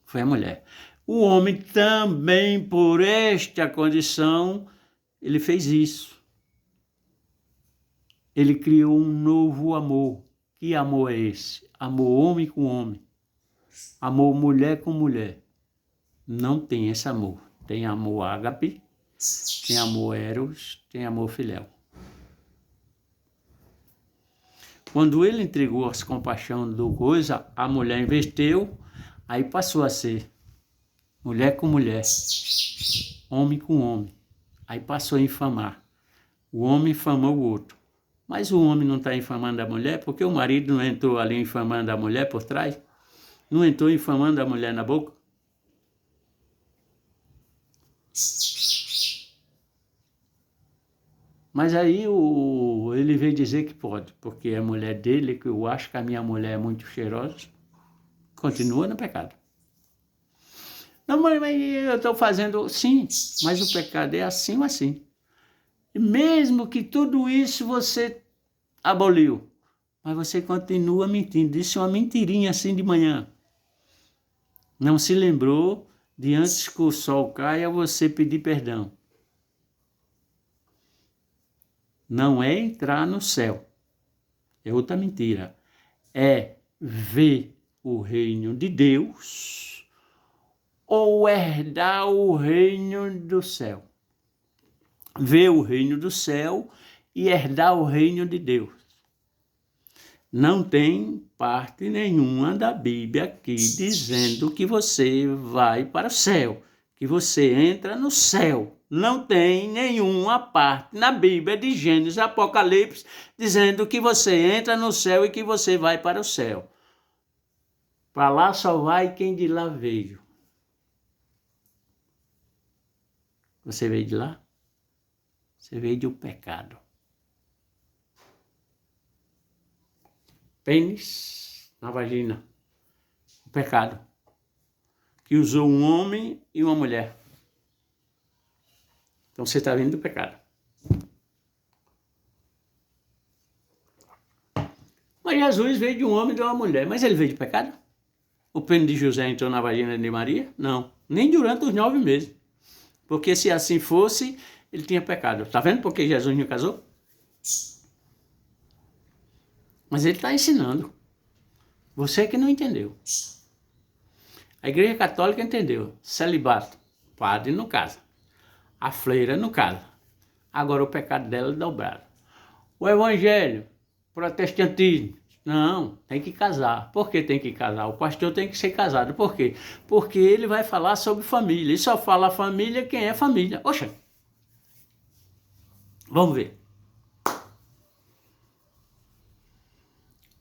Foi a mulher. O homem também, por esta condição, ele fez isso. Ele criou um novo amor. Que amor é esse? Amor homem com homem. Amor mulher com mulher. não tem esse amor. Tem amor ágape, tem amor eros, tem amor filéu. Quando ele entregou as compaixão do coisa, a mulher investiu, aí passou a ser mulher com mulher, homem com homem. Aí passou a infamar. O homem infamou o outro. Mas o homem não está infamando a mulher, porque o marido não entrou ali infamando a mulher por trás? Não entrou infamando a mulher na boca? Mas aí ele veio dizer que pode, porque a mulher dele, que eu acho que a minha mulher é muito cheirosa, continua no pecado. Não, mas eu estou fazendo, sim, mas o pecado é assim ou assim. E mesmo que tudo isso você aboliu, mas você continua mentindo. Isso é uma mentirinha assim de manhã. Não se lembrou de antes que o sol caia você pedir perdão. Não é entrar no céu. É outra mentira. É ver o reino de Deus ou herdar o reino do céu. Ver o reino do céu e herdar o reino de Deus. Não tem parte nenhuma da Bíblia aqui dizendo que você vai para o céu, que você entra no céu. Não tem nenhuma parte na Bíblia de Gênesis, Apocalipse, dizendo que você entra no céu e que você vai para o céu. Para lá só vai quem de lá veio. Você veio de lá? Você veio do pecado. Pênis na vagina. O pecado. Que usou um homem e uma mulher. Então você está vindo do pecado. Mas Jesus veio de um homem e de uma mulher. Mas ele veio de pecado? O pênis de José entrou na vagina de Maria? Não. Nem durante os 9 meses. Porque se assim fosse, ele tinha pecado. Está vendo por que Jesus não casou? Mas ele está ensinando. Você que não entendeu. A Igreja Católica entendeu. Celibato. Padre não casa. A freira não casa. Agora o pecado dela é dobrado. O Evangelho, protestantismo. Não, tem que casar. Por que tem que casar? O pastor tem que ser casado. Por quê? Porque ele vai falar sobre família. E só fala família quem é família. Oxa. Vamos ver.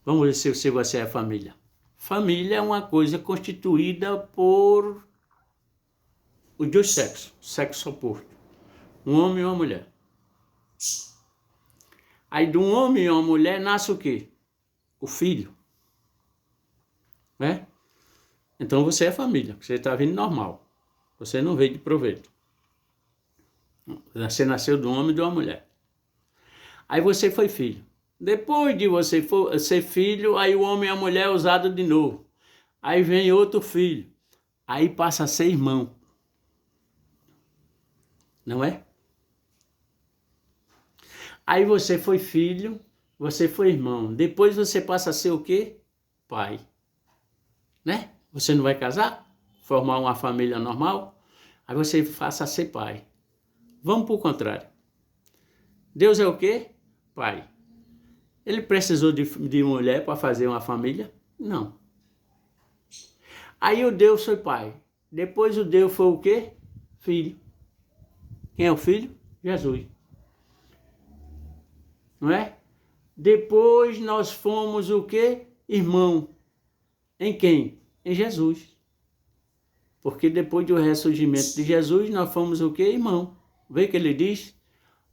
Vamos ver se você é família. Família é uma coisa constituída por os dois sexos, sexo oposto. Um homem e uma mulher. Aí de um homem e uma mulher nasce o quê? O filho. Né? Então você é família, você está vindo normal. Você não veio de proveito. Você nasceu de um homem e de uma mulher. Aí você foi filho. Depois de você ser filho, aí o homem e a mulher é usado de novo. Aí vem outro filho. Aí passa a ser irmão. Não é? Aí você foi filho, você foi irmão. Depois você passa a ser o quê? Pai. Né? Você não vai casar? Formar uma família normal? Aí você passa a ser pai. Vamos para o contrário. Deus é o quê? Pai. Ele precisou de mulher para fazer uma família? Não. Aí o Deus foi pai. Depois o Deus foi o quê? Filho. Quem é o filho? Jesus. Não é? Depois nós fomos o quê? Irmão. Em quem? Em Jesus. Porque depois do ressurgimento de Jesus, nós fomos o quê? Irmão. Vê que ele diz?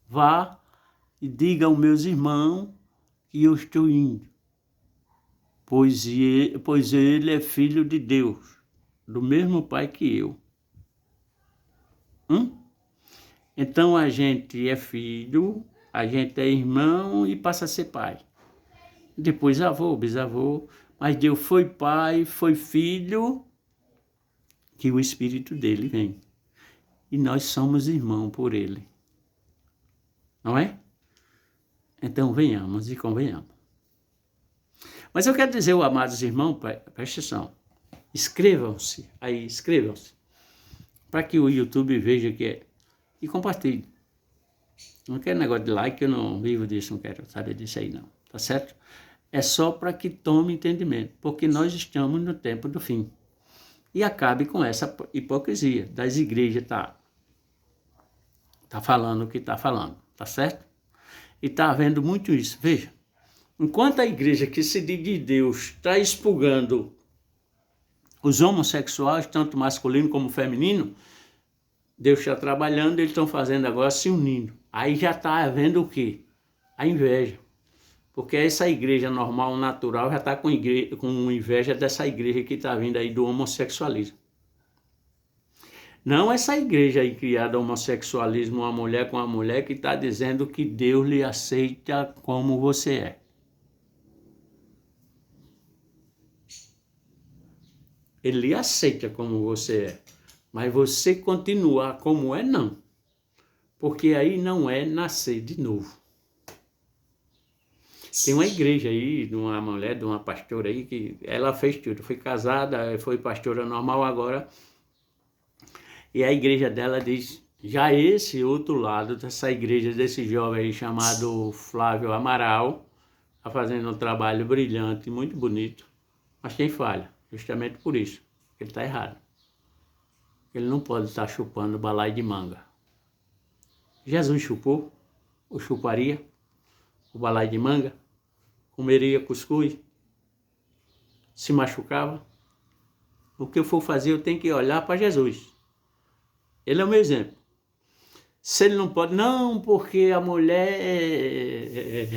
Vá e diga aos meus irmãos que eu estou indo. Pois ele é filho de Deus, do mesmo pai que eu. Então a gente é filho, a gente é irmão e passa a ser pai. Depois avô, bisavô, mas Deus foi pai, foi filho, que o Espírito dele vem. E nós somos irmãos por ele. Não é? Então venhamos e convenhamos. Mas eu quero dizer, amados irmãos, preste atenção. Inscrevam-se aí, inscrevam-se. para que o YouTube veja que é. E compartilhe. Não quero negócio de like, eu não vivo disso, não quero saber disso aí não, tá certo? É só para que tome entendimento, porque nós estamos no tempo do fim. E acabe com essa hipocrisia das igrejas tá falando o que está falando, tá certo? E está havendo muito isso. Veja, enquanto a igreja que se diz de Deus está expurgando os homossexuais, tanto masculino como feminino, Deus está trabalhando, eles estão fazendo agora se unindo. Aí já está havendo o quê? A inveja. Porque essa igreja normal, natural, já está com inveja dessa igreja que está vindo aí do homossexualismo. Não essa igreja aí criada homossexualismo, uma mulher com uma mulher, que está dizendo que Deus lhe aceita como você é. Ele lhe aceita como você é. Mas você continuar como é, não. Porque aí não é nascer de novo. Tem uma igreja aí, de uma mulher, de uma pastora aí, que ela fez tudo. Foi casada, foi pastora normal agora. E a igreja dela diz, já esse outro lado dessa igreja, desse jovem aí chamado Flávio Amaral, está fazendo um trabalho brilhante, muito bonito. Mas tem falha, justamente por isso. Ele está errado. Ele não pode estar chupando balaio de manga. Jesus chupou, ou chuparia, o balaio de manga, comeria cuscuz, se machucava. O que eu for fazer, eu tenho que olhar para Jesus. Ele é o meu exemplo. Se ele não pode, não porque a mulher,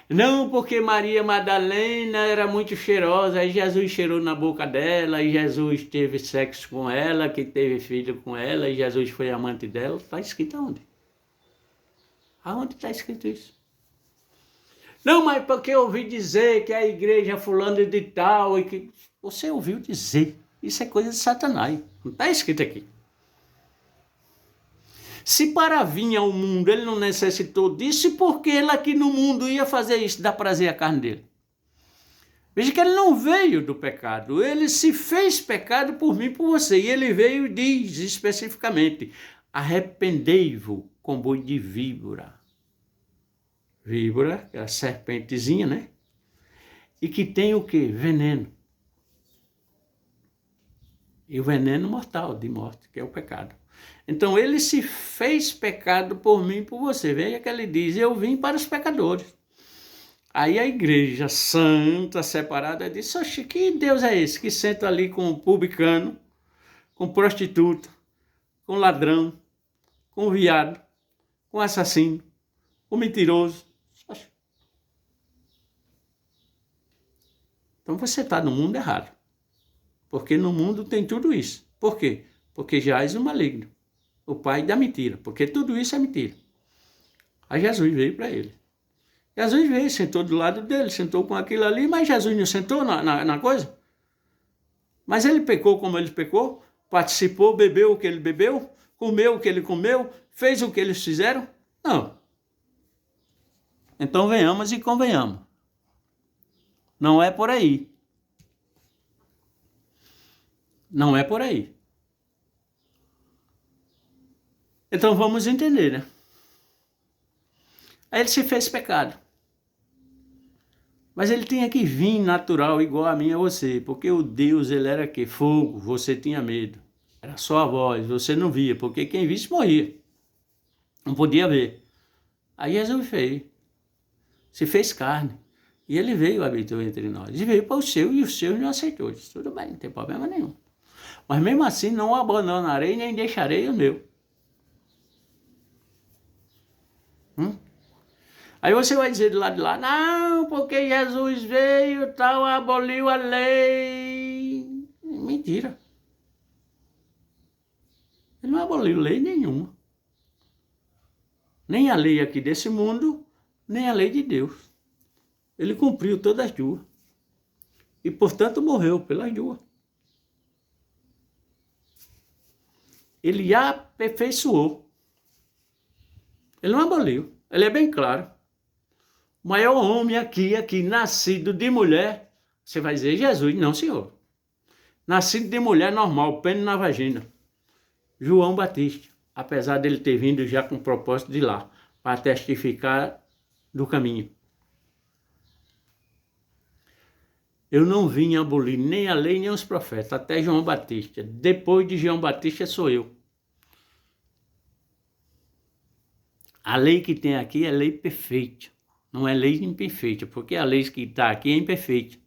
não porque Maria Madalena era muito cheirosa, aí Jesus cheirou na boca dela, e Jesus teve sexo com ela, que teve filho com ela, e Jesus foi amante dela. Está escrito aonde? Aonde está escrito isso? Não, mas porque eu ouvi dizer que a igreja fulano de tal, e que você ouviu dizer. Isso é coisa de Satanás. Não está escrito aqui. Se para vir ao mundo ele não necessitou disso, por que ele aqui no mundo ia fazer isso, dar prazer à carne dele? Veja que ele não veio do pecado, ele se fez pecado por mim e por você. E ele veio e diz especificamente, arrependei-vos com boi de víbora. Víbora, é a serpentezinha, né? E que tem o quê? Veneno. E o veneno mortal, de morte, que é o pecado. Então ele se fez pecado por mim e por você. Veja que ele diz, eu vim para os pecadores. Aí a igreja santa, separada, diz, oxe, que Deus é esse que senta ali com publicano, com prostituta, com ladrão, com viado, com assassino, com mentiroso. Oxe. Então você está no mundo errado. Porque no mundo tem tudo isso. Por quê? Porque jaz o maligno, o pai da mentira, porque tudo isso é mentira. Aí Jesus veio para ele. Jesus veio, sentou do lado dele, sentou com aquilo ali, mas Jesus não sentou na coisa. Mas ele pecou como ele pecou, participou, bebeu o que ele bebeu, comeu o que ele comeu, fez o que eles fizeram? Não. Então venhamos e convenhamos. Não é por aí. Não é por aí. Então vamos entender, né? Aí ele se fez pecado. Mas ele tinha que vir natural, igual a mim e a você. Porque o Deus, ele era que? Fogo, você tinha medo. Era só a voz, você não via. Porque quem visse morria. Não podia ver. Aí Jesus veio. Se fez carne. E ele veio, habitou entre nós. E veio para o seu, e os seus não aceitou. Disse, tudo bem, não tem problema nenhum. Mas mesmo assim, não abandonarei, nem deixarei o meu. Aí você vai dizer do lado de lá, não, porque Jesus veio e tal, aboliu a lei. Mentira. Ele não aboliu lei nenhuma. Nem a lei aqui desse mundo, nem a lei de Deus. Ele cumpriu todas as duas. E, portanto, morreu pelas duas. Ele aperfeiçoou. Ele não aboliu. Ele é bem claro. O maior homem aqui, nascido de mulher, você vai dizer Jesus. Não, senhor. Nascido de mulher normal, pênis na vagina. João Batista, apesar dele ter vindo já com o propósito de ir lá, para testificar do caminho. Eu não vim abolir nem a lei nem os profetas, até João Batista. Depois de João Batista sou eu. A lei que tem aqui é lei perfeita, não é lei imperfeita, porque a lei que está aqui é imperfeita.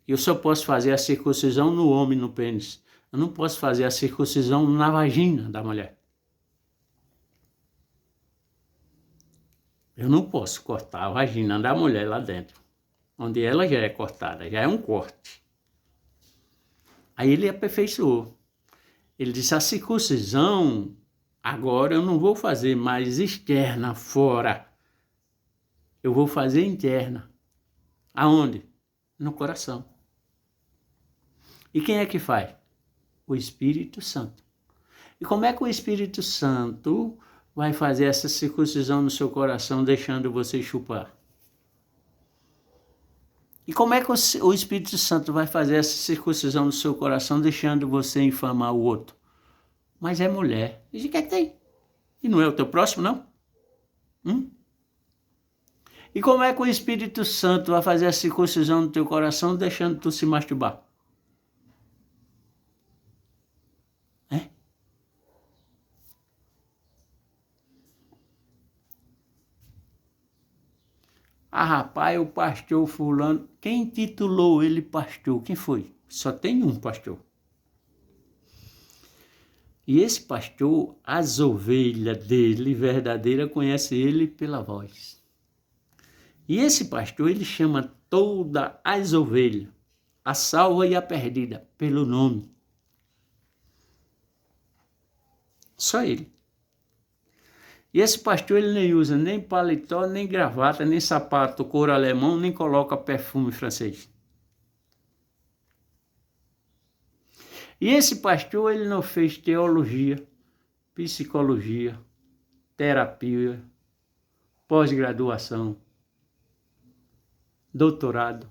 Eu só posso fazer a circuncisão no homem, no pênis. Eu não posso fazer a circuncisão na vagina da mulher. Eu não posso cortar a vagina da mulher lá dentro, onde ela já é cortada, já é um corte. Aí ele aperfeiçoou. Ele disse, a circuncisão, agora eu não vou fazer mais externa, fora. Eu vou fazer interna. Aonde? No coração. E quem é que faz? O Espírito Santo. E como é que o Espírito Santo vai fazer essa circuncisão no seu coração, deixando você chupar? E como é que o Espírito Santo vai fazer essa circuncisão no seu coração, deixando você infamar o outro? Mas é mulher. E o que é que tem? E não é o teu próximo, não? E como é que o Espírito Santo vai fazer a circuncisão no teu coração, deixando tu se masturbar? Ah, rapaz, o pastor fulano, quem titulou ele pastor? Quem foi? Só tem um pastor. E esse pastor, as ovelhas dele, verdadeira, conhece ele pela voz. E esse pastor, ele chama todas as ovelhas, a salva e a perdida, pelo nome. Só ele. E esse pastor, ele nem usa nem paletó, nem gravata, nem sapato couro alemão, nem coloca perfume francês. E esse pastor, ele não fez teologia, psicologia, terapia, pós-graduação, doutorado,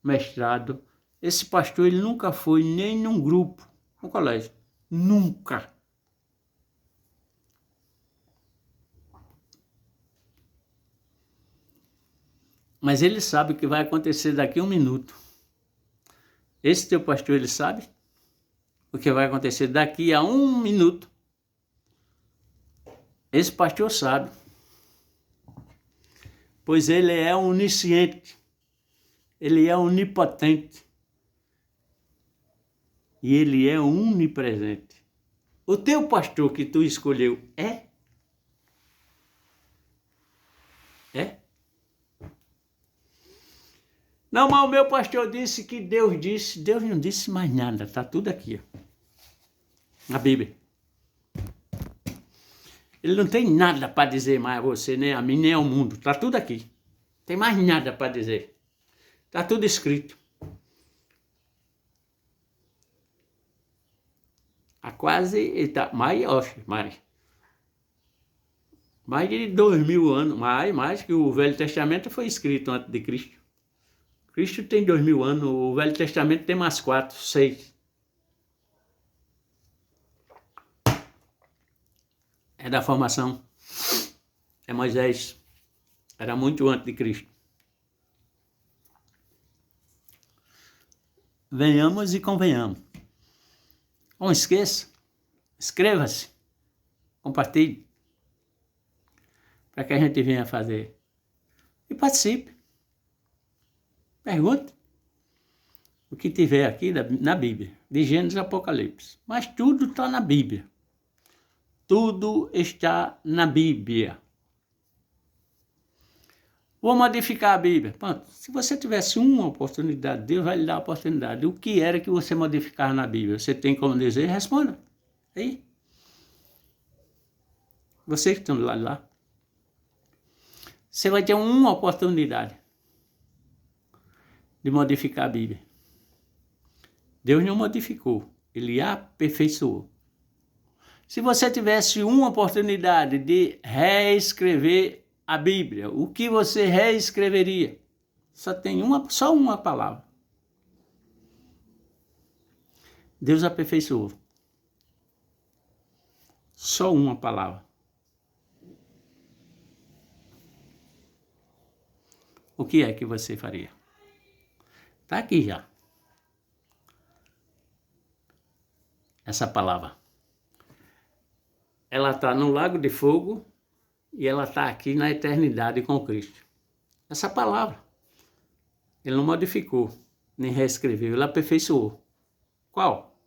mestrado. Esse pastor, ele nunca foi nem num grupo, no colégio. Nunca. Mas ele sabe o que vai acontecer daqui a 1 minuto. Esse teu pastor, ele sabe o que vai acontecer daqui a 1 minuto. Esse pastor sabe. Pois ele é onisciente. Ele é onipotente. E ele é onipresente. O teu pastor que tu escolheu é? É? Não, mas o meu pastor disse que Deus disse. Deus não disse mais nada, está tudo aqui, ó, na Bíblia. Ele não tem nada para dizer mais a você, nem a mim, nem ao mundo. Está tudo aqui. Não tem mais nada para dizer. Está tudo escrito. Há quase, mais de 2000 anos, mais que o Velho Testamento foi escrito antes de Cristo. Cristo tem 2000 anos, o Velho Testamento tem mais 4, 6. É da formação. É Moisés. Era muito antes de Cristo. Venhamos e convenhamos. Não esqueça, inscreva-se, compartilhe, para que a gente venha fazer. E participe. Pergunte o que tiver aqui na Bíblia, de Gênesis a Apocalipse. Mas tudo está na Bíblia. Tudo está na Bíblia. Vou modificar a Bíblia. Pronto. Se você tivesse uma oportunidade, Deus vai lhe dar a oportunidade. O que era que você modificava na Bíblia? Você tem como dizer? Responda. Aí. Vocês que estão do lado lá. Você vai ter uma oportunidade de modificar a Bíblia. Deus não modificou, ele aperfeiçoou. Se você tivesse uma oportunidade de reescrever a Bíblia, o que você reescreveria? Só uma palavra. Deus aperfeiçoou. Só uma palavra. O que é que você faria? Está aqui já. Essa palavra. Ela está no lago de fogo e ela está aqui na eternidade com Cristo. Essa palavra. Ele não modificou, nem reescreveu, ele aperfeiçoou. Qual?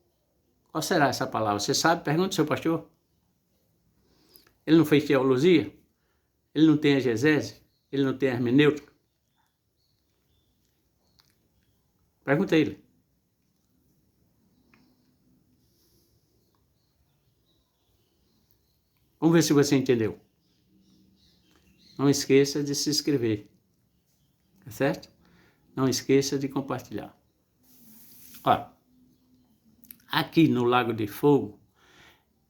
Qual será essa palavra? Você sabe? Pergunta ao seu pastor. Ele não fez teologia? Ele não tem exegese? Ele não tem hermenêutica? Pergunta a ele. Vamos ver se você entendeu. Não esqueça de se inscrever. Tá certo? Não esqueça de compartilhar. Ó, aqui no Lago de Fogo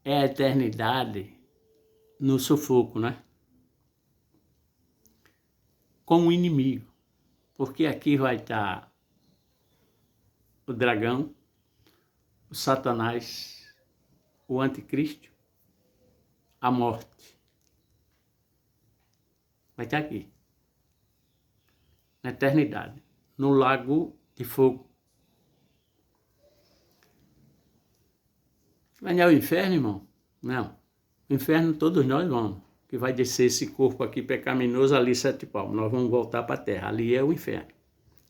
é a eternidade no sufoco, né? Com o inimigo. Porque aqui vai estar o dragão, o Satanás, o anticristo, a morte. Vai estar aqui. Na eternidade. No Lago de Fogo. Vai ao inferno, irmão? Não. O inferno todos nós vamos. Que vai descer esse corpo aqui pecaminoso ali 7 palmos. Nós vamos voltar para a terra. Ali é o inferno.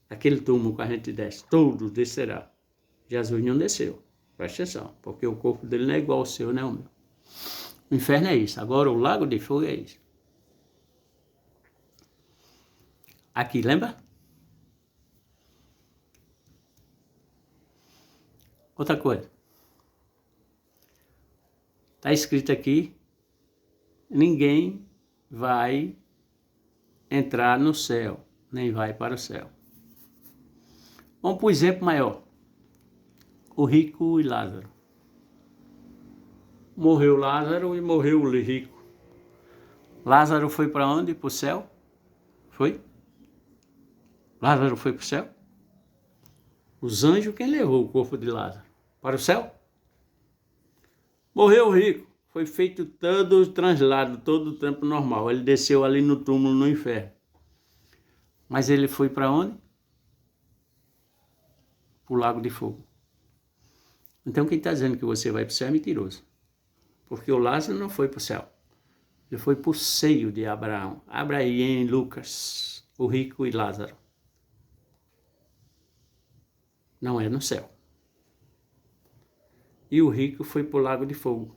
Aquele túmulo que a gente desce, todos descerá. Jesus não desceu. Presta atenção. Porque o corpo dele não é igual ao seu, não é o meu. O inferno é isso. Agora o Lago de Fogo é isso. Aqui, lembra? Outra coisa. Está escrito aqui, ninguém vai entrar no céu, nem vai para o céu. Vamos para o exemplo maior. O rico e Lázaro. Morreu Lázaro e morreu o rico. Lázaro foi para onde? Para o céu? Foi? Lázaro foi para o céu? Os anjos quem levou o corpo de Lázaro? Para o céu? Morreu o rico. Foi feito todo o translado, todo o tempo normal. Ele desceu ali no túmulo, no inferno. Mas ele foi para onde? Para o Lago de Fogo. Então quem está dizendo que você vai para o céu é mentiroso. Porque o Lázaro não foi para o céu. Ele foi para o seio de Abraão. Abra aí em Lucas, o rico e Lázaro. Não é no céu. E o rico foi para o Lago de Fogo.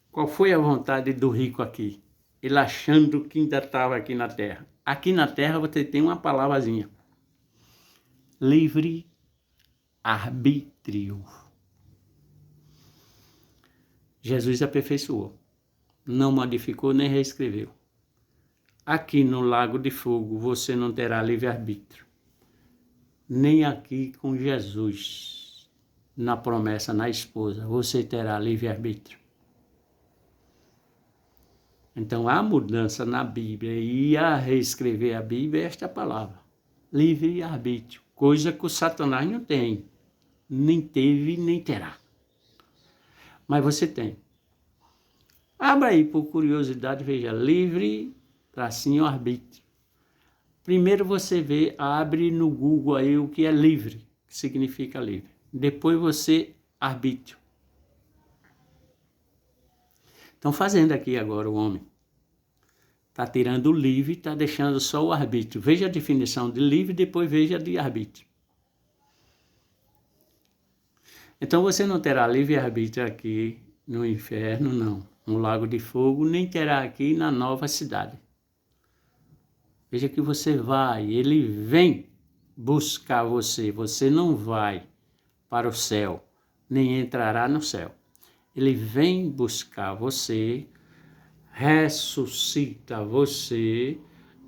Qual foi a vontade do rico aqui? Ele achando que ainda estava aqui na terra. Aqui na terra você tem uma palavrazinha. Livre arbítrio. Jesus aperfeiçoou. Não modificou nem reescreveu. Aqui no Lago de Fogo você não terá livre-arbítrio. Nem aqui com Jesus, na promessa, na esposa, você terá livre-arbítrio. Então, a mudança na Bíblia e a reescrever a Bíblia é esta palavra. Livre-arbítrio. Coisa que o Satanás não tem. Nem teve, nem terá. Mas você tem. Abra aí, por curiosidade, veja. Livre, tracinho, arbítrio. Primeiro você vê, abre no Google aí o que é livre, que significa livre. Depois você, arbítrio. Estão fazendo aqui agora o homem. Está tirando o livre, está deixando só o arbítrio. Veja a definição de livre, depois veja a de arbítrio. Então você não terá livre-arbítrio aqui no inferno, não. No Lago de Fogo, nem terá aqui na nova cidade. Veja que você vai, ele vem buscar você. Você não vai para o céu, nem entrará no céu. Ele vem buscar você, ressuscita você,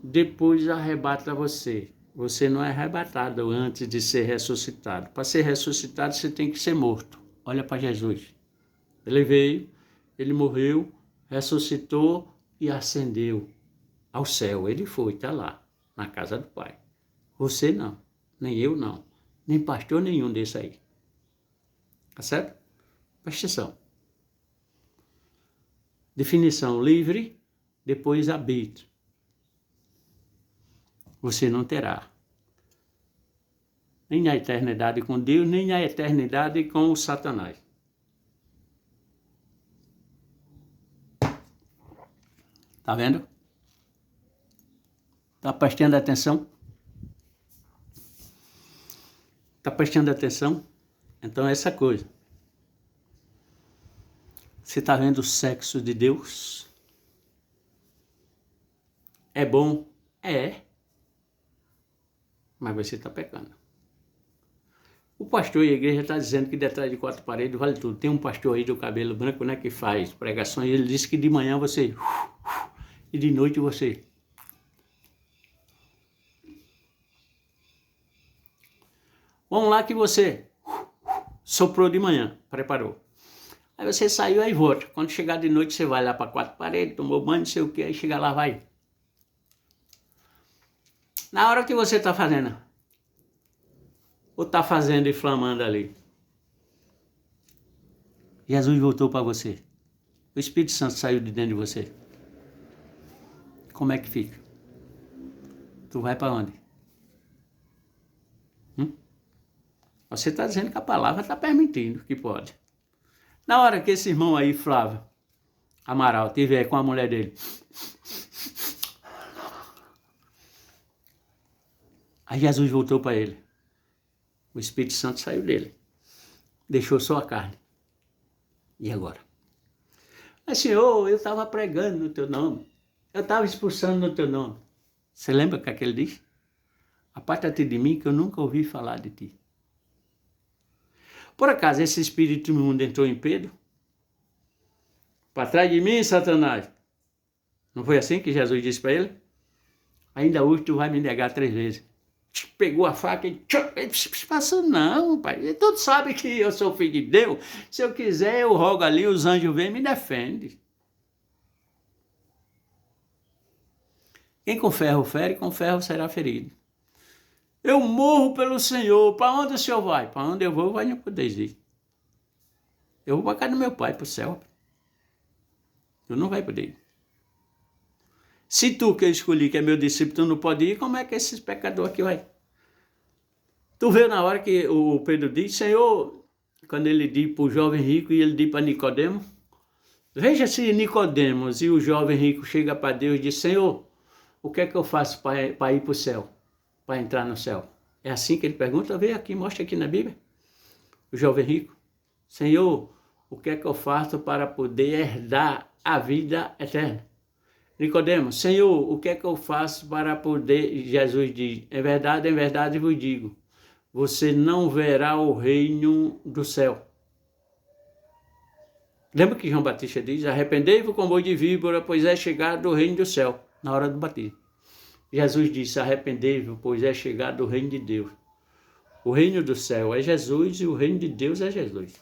depois arrebata você. Você não é arrebatado antes de ser ressuscitado. Para ser ressuscitado, você tem que ser morto. Olha para Jesus. Ele veio, ele morreu, ressuscitou e ascendeu ao céu. Ele foi, está lá, na casa do Pai. Você não, nem eu não, nem pastor nenhum desse aí. Tá certo? Presta atenção. Definição: livre, depois arbítrio. Você não terá nem a eternidade com Deus, nem a eternidade com o Satanás. Tá vendo? Tá prestando atenção? Tá prestando atenção? Então é essa coisa. Você tá vendo o sexo de Deus? É bom? É. Mas você está pecando. O pastor e a igreja está dizendo que detrás de quatro paredes vale tudo. Tem um pastor aí do cabelo branco, né, que faz pregações, e ele disse que de manhã você... e de noite você... Vamos lá que você... soprou de manhã, preparou. Aí você saiu, aí volta. Quando chegar de noite, você vai lá para quatro paredes, tomou banho, não sei o que, aí chega lá, vai. Na hora que você está fazendo, ou está fazendo e inflamando ali, Jesus voltou para você. O Espírito Santo saiu de dentro de você. Como é que fica? Tu vai para onde? Você está dizendo que a palavra está permitindo que pode. Na hora que esse irmão aí, Flávio Amaral, tiver com a mulher dele, aí Jesus voltou para ele. O Espírito Santo saiu dele. Deixou só a carne. E agora? Mas, Senhor, eu estava pregando no teu nome. Eu estava expulsando no teu nome. Você lembra o que ele disse? Aparta-te de mim que eu nunca ouvi falar de ti. Por acaso esse espírito imundo entrou em Pedro? Para trás de mim, Satanás. Não foi assim que Jesus disse para ele? Ainda hoje tu vai me negar 3 vezes. Pegou a faca e... Passa não, pai. Todos sabem que eu sou filho de Deus. Se eu quiser, eu rogo ali, os anjos vêm e me defendem. Quem com ferro fere, com ferro será ferido. Eu morro pelo Senhor. Para onde o Senhor vai? Para onde eu vou, vai não poder ir. Eu vou para casa do meu pai, para o céu. Tu não vai poder ir. Se tu que eu escolhi, que é meu discípulo, tu não pode ir, como é que esses pecadores aqui vai? Tu vê na hora que o Pedro diz, Senhor, quando ele diz para o jovem rico e ele diz para Nicodemo, veja se Nicodemos e o jovem rico chega para Deus e diz, Senhor, o que é que eu faço para ir para o céu? Para entrar no céu? É assim que ele pergunta? Vê aqui, mostra aqui na Bíblia. O jovem rico, Senhor, o que é que eu faço para poder herdar a vida eterna? Nicodemos, Senhor, o que é que eu faço para poder... Jesus diz, em verdade vos digo, você não verá o reino do céu. Lembra que João Batista diz, arrependei-vos com boi de víbora, pois é chegado o reino do céu, na hora do batismo. Jesus disse, arrependei-vos, pois é chegado o reino de Deus. O reino do céu é Jesus e o reino de Deus é Jesus.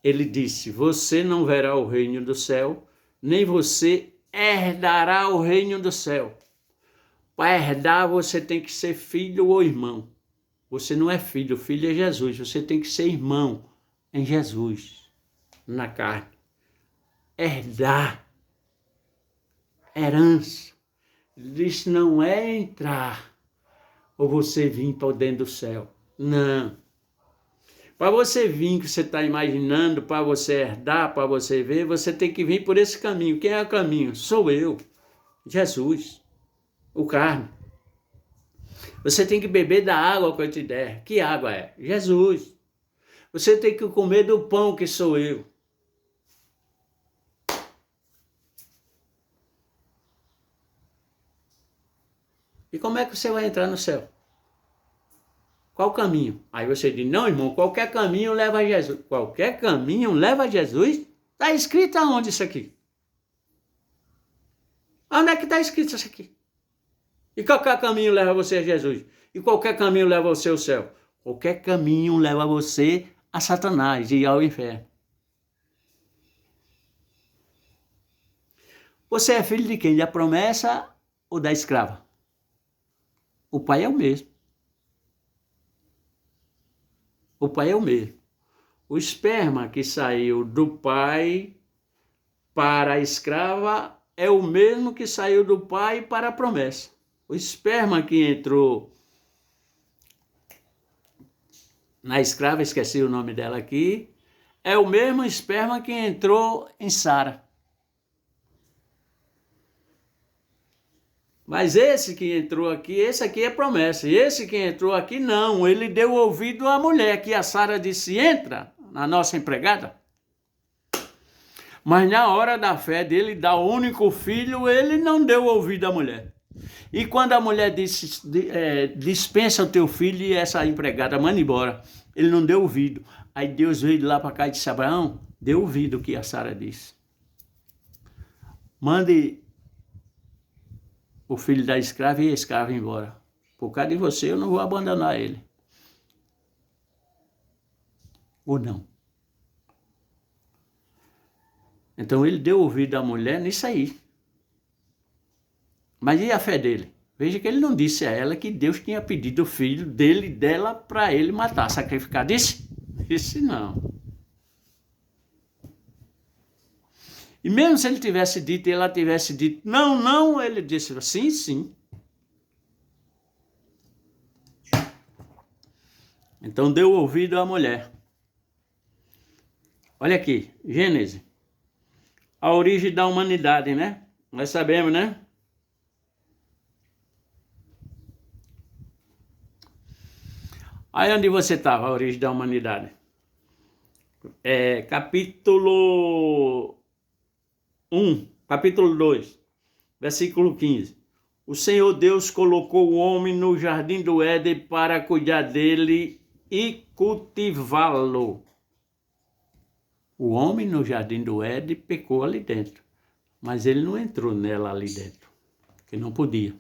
Ele disse, você não verá o reino do céu, nem você herdará o reino do céu. Para herdar, você tem que ser filho ou irmão. Você não é filho, filho é Jesus. Você tem que ser irmão em Jesus, na carne. Herdar. Herança. Ele disse, não é entrar ou você vir para dentro do céu. Não. Para você vir, que você está imaginando, para você herdar, para você ver, você tem que vir por esse caminho. Quem é o caminho? Sou eu, Jesus, o carne. Você tem que beber da água que eu te der. Que água é? Jesus. Você tem que comer do pão que sou eu. E como é que você vai entrar no céu? Qual caminho? Aí você diz, não, irmão, qualquer caminho leva a Jesus. Qualquer caminho leva a Jesus? Está escrito aonde isso aqui? Onde é que está escrito isso aqui? E qualquer caminho leva você a Jesus? E qualquer caminho leva você ao céu? Qualquer caminho leva você a Satanás e ao inferno. Você é filho de quem? Da promessa ou da escrava? O pai é o mesmo. O pai é o mesmo. o esperma que saiu do pai para a escrava é o mesmo que saiu do pai para a promessa. O esperma que entrou na escrava, esqueci o nome dela aqui, é o mesmo esperma que entrou em Sara. Mas esse que entrou aqui, esse aqui é promessa. E esse que entrou aqui, não. Ele deu ouvido à mulher, que a Sara disse, entra, na nossa empregada. Mas na hora da fé dele, dar o único filho, ele não deu ouvido à mulher. E quando a mulher disse, dispensa o teu filho e essa empregada, manda embora, ele não deu ouvido. Aí Deus veio de lá para cá e disse, Abraão, dê ouvido o que a Sara disse. Mande o filho da escrava e a escrava embora. Por causa de você, eu não vou abandonar ele. Ou não. Então ele deu ouvido à mulher nisso aí. Mas e a fé dele? Veja que ele não disse a ela que Deus tinha pedido o filho dele e dela para ele matar, sacrificar. Disse? Disse não. E mesmo se ele tivesse dito e ela tivesse dito não, não, ele disse sim, sim. Então deu ouvido à mulher. Olha aqui, Gênesis. A origem da humanidade, né? Nós sabemos, né? Aí onde você estava, a origem da humanidade? Capítulo 1, capítulo 2, versículo 15. O Senhor Deus colocou o homem no jardim do Éden para cuidar dele e cultivá-lo. O homem no jardim do Éden pecou ali dentro, mas ele não entrou nela ali dentro, que não podia.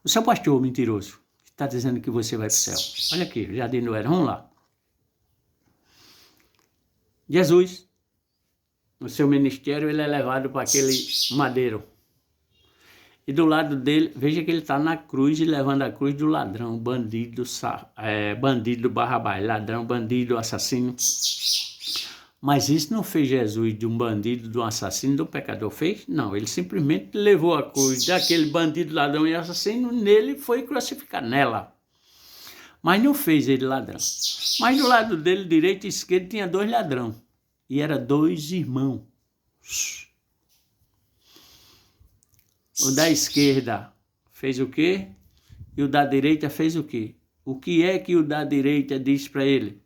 O seu pastor mentiroso está dizendo que você vai para o céu. Olha aqui, jardim do Éden, vamos lá. Jesus, no seu ministério, ele é levado para aquele madeiro. E do lado dele, veja que ele está na cruz e levando a cruz do ladrão, bandido, bandido Barrabás, ladrão, bandido, assassino. Mas isso não fez Jesus de um bandido, de um assassino, de um pecador, fez? Não, ele simplesmente levou a cruz daquele bandido, ladrão e assassino, nele foi crucificar nela. Mas não fez ele ladrão. Mas do lado dele, direito e esquerdo, tinha 2 ladrões. E eram 2 irmãos. O da esquerda fez o quê? E o da direita fez o quê? O que é que o da direita disse para ele?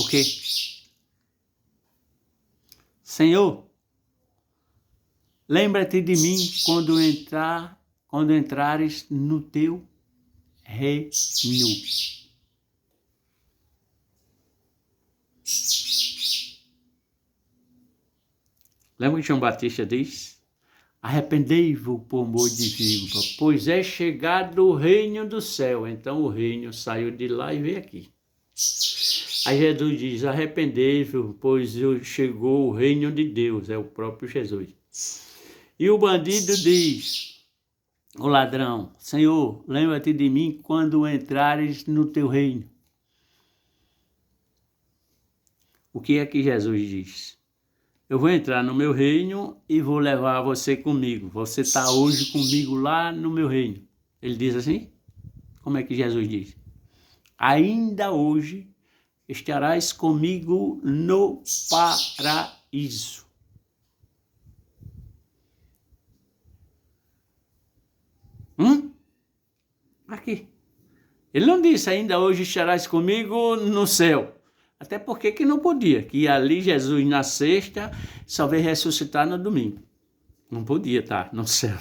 O quê? Senhor, lembra-te de mim quando entrares no teu reino. Lembra que João Batista diz? Arrependei-vos por amor de Deus, pois é chegado o reino do céu. Então o reino saiu de lá e veio aqui. Aí Jesus diz, arrependei-vos, pois chegou o reino de Deus, é o próprio Jesus. E o bandido diz, o ladrão, Senhor, lembra-te de mim quando entrares no teu reino. O que é que Jesus diz? Eu vou entrar no meu reino e vou levar você comigo. Você está hoje comigo lá no meu reino. Ele diz assim? Como é que Jesus diz? Ainda hoje estarás comigo no paraíso. Aqui. Ele não disse, ainda hoje estarás comigo no céu. Até porque que não podia, que ali Jesus na sexta só veio ressuscitar no domingo. Não podia estar no céu.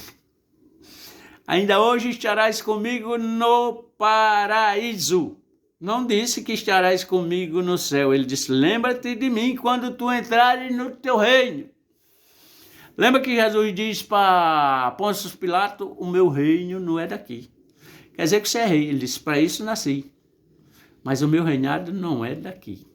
Ainda hoje estarás comigo no paraíso. Não disse que estarás comigo no céu. Ele disse, lembra-te de mim quando tu entrares no teu reino. Lembra que Jesus diz para Pôncio Pilato, o meu reino não é daqui. Quer dizer que você é rei. Ele disse, para isso nasci. Mas o meu reinado não é daqui.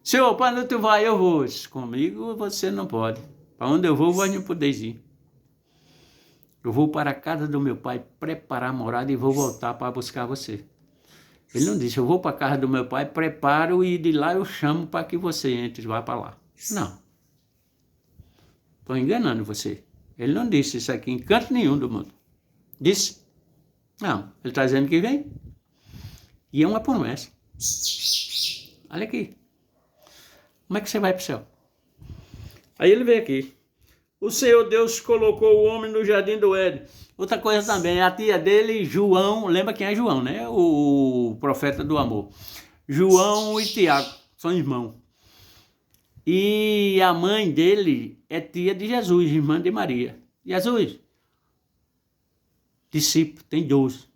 Senhor, para onde tu vai? Eu vou. Comigo você não pode. Para onde eu vou, vós não podeis ir. Eu vou para a casa do meu pai preparar a morada e vou voltar para buscar você. Ele não disse, eu vou para a casa do meu pai, preparo e de lá eu chamo para que você entre e vá para lá. Não. Estou enganando você. Ele não disse isso aqui em canto nenhum do mundo. Disse? Não. Ele está dizendo que vem. E é uma promessa. Olha aqui. Como é que você vai para o céu? Aí ele vem aqui. O Senhor Deus colocou o homem no jardim do Éden. Outra coisa também, a tia dele, João, lembra quem é João, né? O profeta do amor. João e Tiago, são irmãos. E a mãe dele é tia de Jesus, irmã de Maria. Jesus, discípulo, tem 12.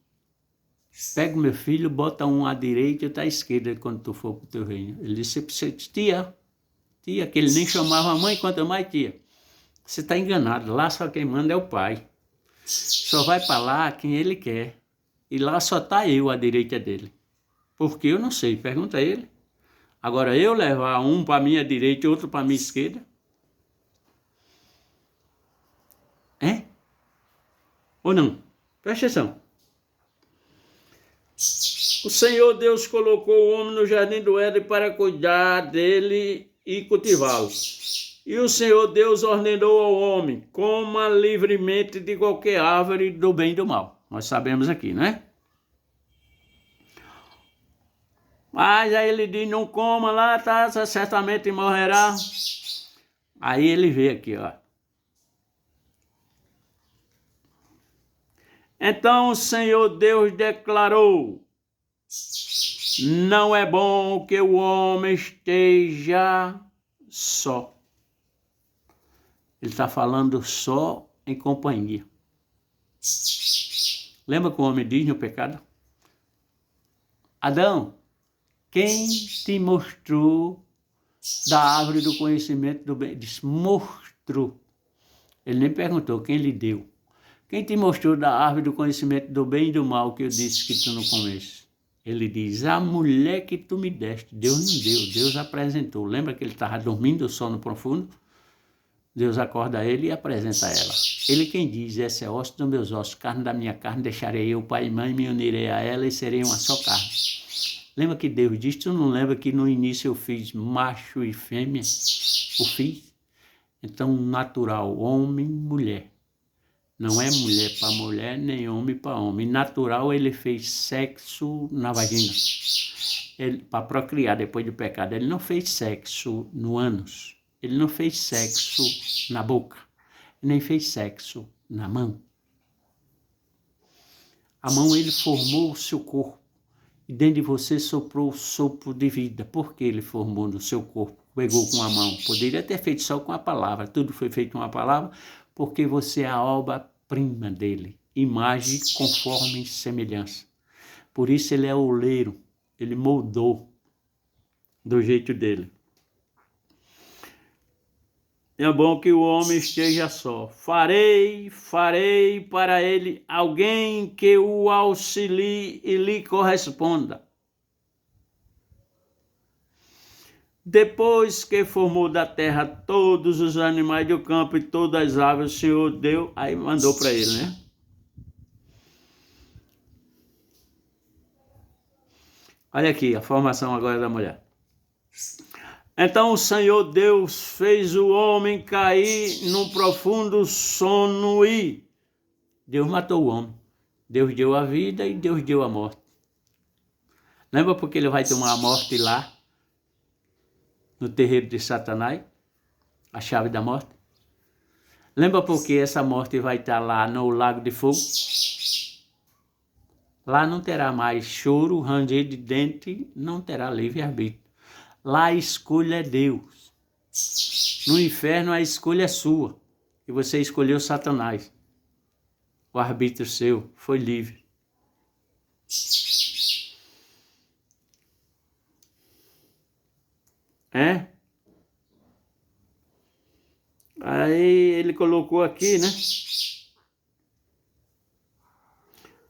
Pega o meu filho, bota um à direita e outro à esquerda quando tu for para o teu reino. Ele disse, tia, que ele nem chamava mãe, quanto mais tia. Você está enganado, lá só quem manda é o pai. Só vai para lá quem ele quer. E lá só está eu à direita dele. Por que eu não sei, pergunta a ele. Agora eu levar um para a minha direita e outro para a minha esquerda? É? Ou não? Presta atenção. O Senhor Deus colocou o homem no jardim do Éden para cuidar dele e cultivá-lo. E o Senhor Deus ordenou ao homem, coma livremente de qualquer árvore do bem e do mal. Nós sabemos aqui, né? Mas aí ele diz, não coma lá, tá, certamente morrerá. Aí ele vê aqui, ó. Então o Senhor Deus declarou, não é bom que o homem esteja só. Ele está falando só em companhia. Lembra que o homem diz no pecado? Adão, quem te mostrou da árvore do conhecimento do bem? Diz, mostrou. Ele nem perguntou, quem lhe deu? Quem te mostrou da árvore do conhecimento do bem e do mal que eu disse que tu não comesse? Ele diz, a mulher que tu me deste, Deus não deu, Deus apresentou. Lembra que ele estava dormindo, o sono profundo? Deus acorda ele e apresenta ela. Ele quem diz, essa é osso dos meus ossos, carne da minha carne, deixarei eu, pai e mãe, me unirei a ela e serei uma só carne. Lembra que Deus disse, tu não lembra que no início eu fiz macho e fêmea? O fiz? Então, natural, homem e mulher. Não é mulher para mulher, nem homem para homem. Natural, ele fez sexo na vagina. Para procriar depois do pecado. Ele não fez sexo no ânus. Ele não fez sexo na boca. Nem fez sexo na mão. A mão, ele formou o seu corpo. E dentro de você soprou o sopro de vida. Por que ele formou no seu corpo? Pegou com a mão. Poderia ter feito só com a palavra. Tudo foi feito com a palavra, porque você é a obra-prima dele. Imagem conforme semelhança. Por isso ele é oleiro. Ele moldou do jeito dele. É bom que o homem esteja só. Farei para ele alguém que o auxilie e lhe corresponda. Depois que formou da terra todos os animais do campo e todas as aves, o Senhor deu, aí mandou para ele, né? Olha aqui a formação agora da mulher. Então o Senhor Deus fez o homem cair num profundo sono e Deus matou o homem. Deus deu a vida e Deus deu a morte. Lembra porque ele vai tomar a morte lá, no terreiro de Satanás? A chave da morte? Lembra porque essa morte vai estar lá no lago de fogo? Lá não terá mais choro, ranger de dente, não terá livre-arbítrio. Lá a escolha é Deus. No inferno a escolha é sua. E você escolheu Satanás. O arbítrio seu foi livre. É? Aí ele colocou aqui, né?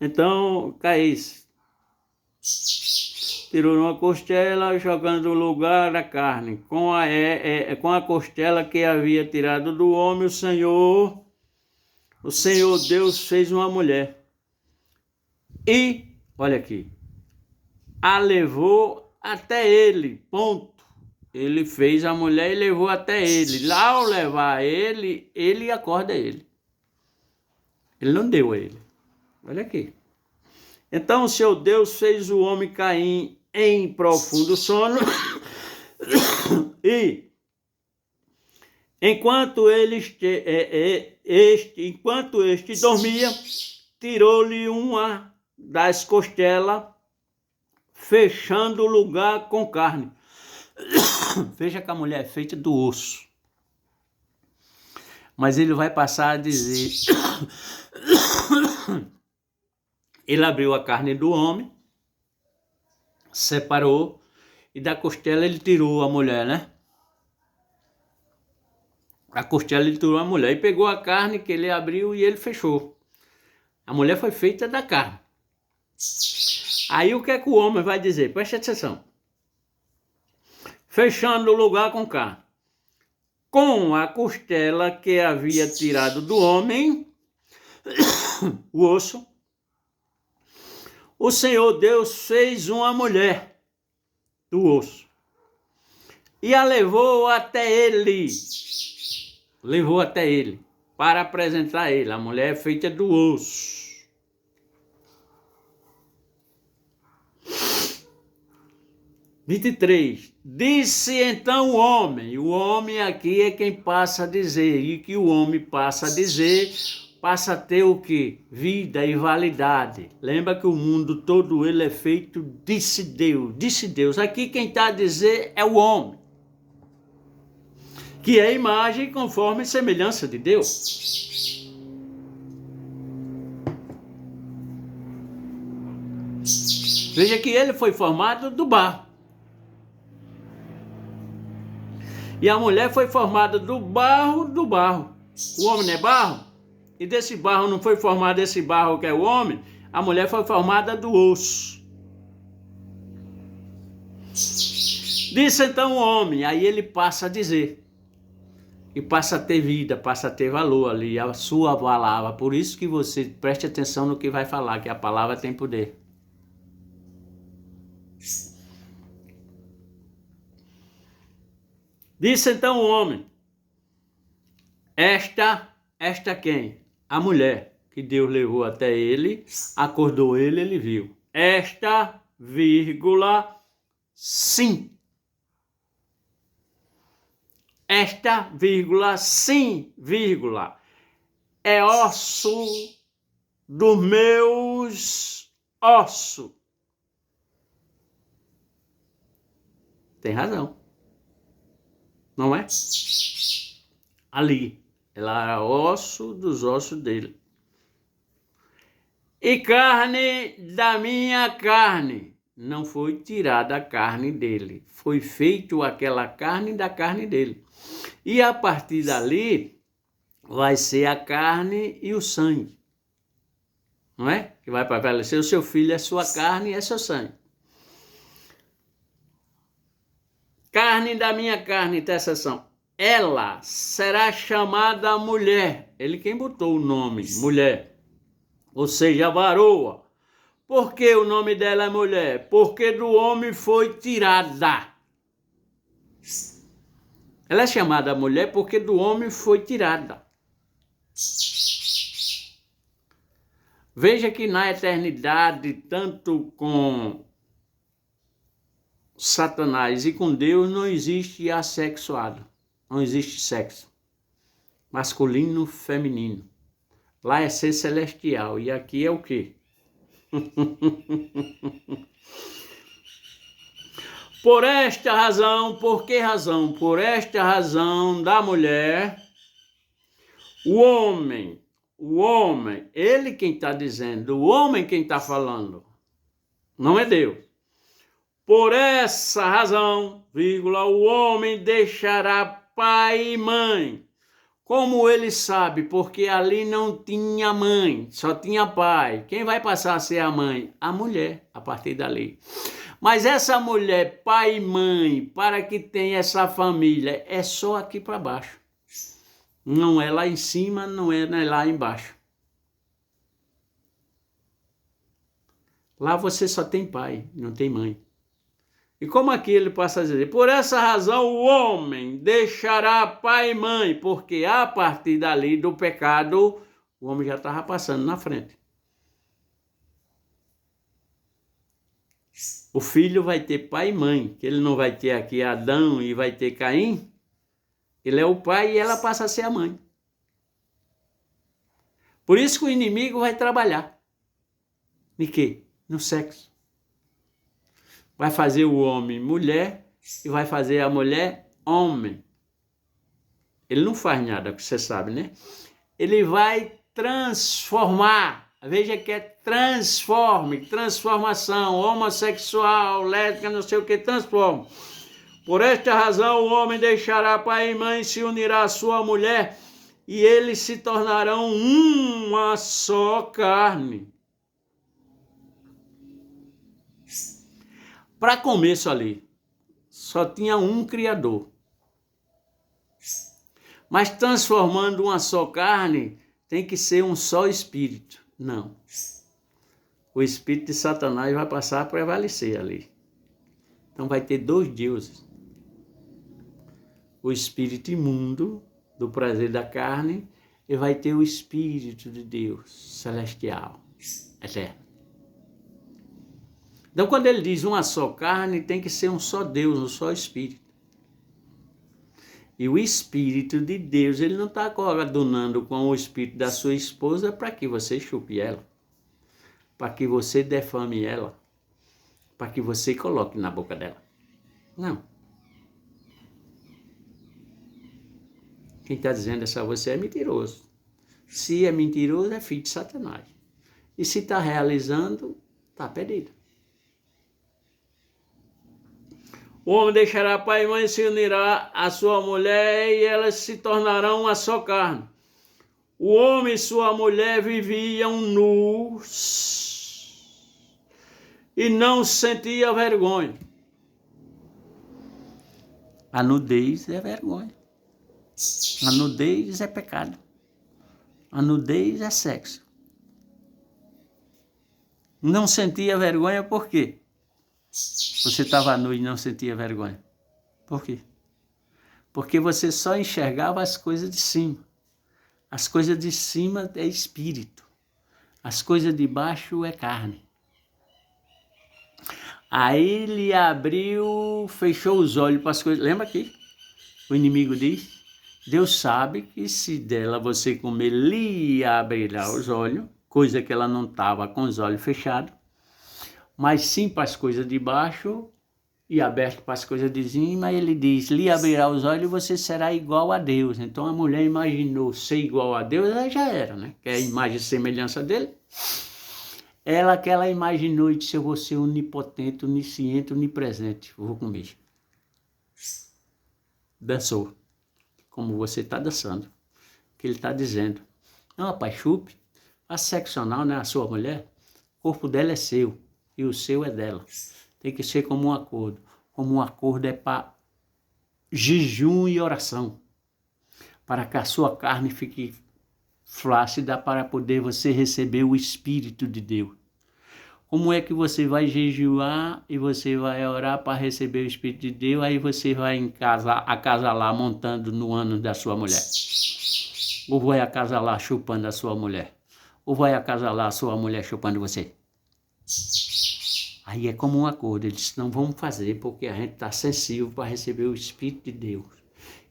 Então, Caís. tirou uma costela, jogando no lugar da carne. Com a costela que havia tirado do homem, o Senhor Deus fez uma mulher. E, olha aqui, a levou até ele, ponto. Ele fez a mulher e levou até ele. Lá ao levar ele acorda ele. Ele não deu a ele. Olha aqui. Então o Senhor Deus fez o homem cair em profundo sono e enquanto este dormia, tirou-lhe uma das costelas, fechando o lugar com carne. Veja que a mulher é feita do osso. Mas ele vai passar a dizer... Ele abriu a carne do homem, separou, e da costela ele tirou a mulher, né? A costela ele tirou a mulher, e pegou a carne que ele abriu e ele fechou. A mulher foi feita da carne. Aí o que é que o homem vai dizer? Preste atenção. Fechando o lugar com carne. Com a costela que havia tirado do homem, o osso, o Senhor Deus fez uma mulher do osso e a levou até ele. Levou até ele para apresentar a ele. A mulher é feita do osso. 23. Disse então o homem aqui é quem passa a dizer, e que o homem passa a dizer, passa a ter o quê? Vida e validade. Lembra que o mundo todo ele é feito, disse Deus. Aqui quem está a dizer é o homem, que é imagem conforme semelhança de Deus. Veja que ele foi formado do barro. E a mulher foi formada do barro. O homem não é barro? E desse barro não foi formado esse barro que é o homem? A mulher foi formada do osso. Disse então o homem, aí ele passa a dizer. E passa a ter vida, passa a ter valor ali, a sua palavra. Por isso que você preste atenção no que vai falar, que a palavra tem poder. Disse então o homem, esta quem? A mulher que Deus levou até ele, acordou ele viu. Esta, vírgula, sim. Esta, vírgula, sim, vírgula, é osso dos meus ossos. Tem razão. Não é? Ali, ela era osso dos ossos dele. E carne da minha carne. Não foi tirada a carne dele. Foi feito aquela carne da carne dele. E a partir dali, vai ser a carne e o sangue. Não é? Que vai prevalecer. O seu filho é sua carne e é seu sangue. Carne da minha carne, tem exceção. Ela será chamada mulher. Ele quem botou o nome, mulher. Ou seja, varoa. Por que o nome dela é mulher? Porque do homem foi tirada. Ela é chamada mulher porque do homem foi tirada. Veja que na eternidade, tanto com Satanás e com Deus, não existe assexuado. Não existe sexo. Masculino, feminino. Lá é ser celestial. E aqui é o quê? Por esta razão, por que razão? Por esta razão da mulher, o homem, ele quem está dizendo, o homem quem está falando, não é Deus. Por essa razão, vírgula, o homem deixará pai e mãe. Como ele sabe? Porque ali não tinha mãe, só tinha pai. Quem vai passar a ser a mãe? A mulher, a partir dali. Mas essa mulher, pai e mãe, para que tenha essa família, é só aqui para baixo. Não é lá em cima, não é lá embaixo. Lá você só tem pai, não tem mãe. E como aqui ele passa a dizer, por essa razão o homem deixará pai e mãe, porque a partir dali do pecado, o homem já estava passando na frente. O filho vai ter pai e mãe, que ele não vai ter aqui Adão e vai ter Caim. Ele é o pai e ela passa a ser a mãe. Por isso que o inimigo vai trabalhar. De quê? No sexo. Vai fazer o homem mulher e vai fazer a mulher homem. Ele não faz nada, que você sabe, né? Ele vai transformar. Veja que é transformação, homossexual, lésbica, não sei o que, transforma. Por esta razão o homem deixará pai e mãe, se unirá à sua mulher e eles se tornarão uma só carne. Para começo ali, só tinha um Criador. Mas transformando uma só carne, tem que ser um só Espírito. Não. O Espírito de Satanás vai passar a prevalecer ali. Então vai ter dois deuses. O Espírito imundo, do prazer da carne, e vai ter o Espírito de Deus, celestial, eterno. Então, quando ele diz uma só carne, tem que ser um só Deus, um só Espírito. E o Espírito de Deus, ele não está coadunando com o Espírito da sua esposa para que você chupe ela, para que você defame ela, para que você coloque na boca dela. Não. Quem está dizendo essa você é mentiroso. Se é mentiroso, é filho de Satanás. E se está realizando, está perdido. O homem deixará pai e mãe, se unirá à sua mulher e elas se tornarão uma só carne. O homem e sua mulher viviam nus e não sentia vergonha. A nudez é vergonha. A nudez é pecado. A nudez é sexo. Não sentia vergonha por quê? Você estava nu e não sentia vergonha. Por quê? Porque você só enxergava as coisas de cima. As coisas de cima é espírito. As coisas de baixo é carne. Aí ele abriu, fechou os olhos para as coisas. Lembra aqui? O inimigo diz, Deus sabe que se dela você comer, lhe abrirá os olhos, coisa que ela não estava com os olhos fechados, mas sim para as coisas de baixo e aberto para as coisas de cima. Ele diz, lhe abrirá os olhos e você será igual a Deus. Então a mulher imaginou ser igual a Deus, ela já era, né? Que é a imagem e semelhança dele. Ela que ela imaginou e disse, eu vou ser onipotente, onisciente, onipresente. Vou comer. Dançou. Como você está dançando. Que ele está dizendo. Não, rapaz, chupe. A seccional, né? A sua mulher, o corpo dela é seu. E o seu é dela. Tem que ser como um acordo. Como um acordo é para jejum e oração. Para que a sua carne fique flácida, para poder você receber o Espírito de Deus. Como é que você vai jejuar e você vai orar para receber o Espírito de Deus, aí você vai acasalar montando no ano da sua mulher? Ou vai acasalar chupando a sua mulher? Ou vai acasalar a sua mulher chupando você? Aí é como um acordo, eles disse, não vamos fazer porque a gente está sensível para receber o Espírito de Deus.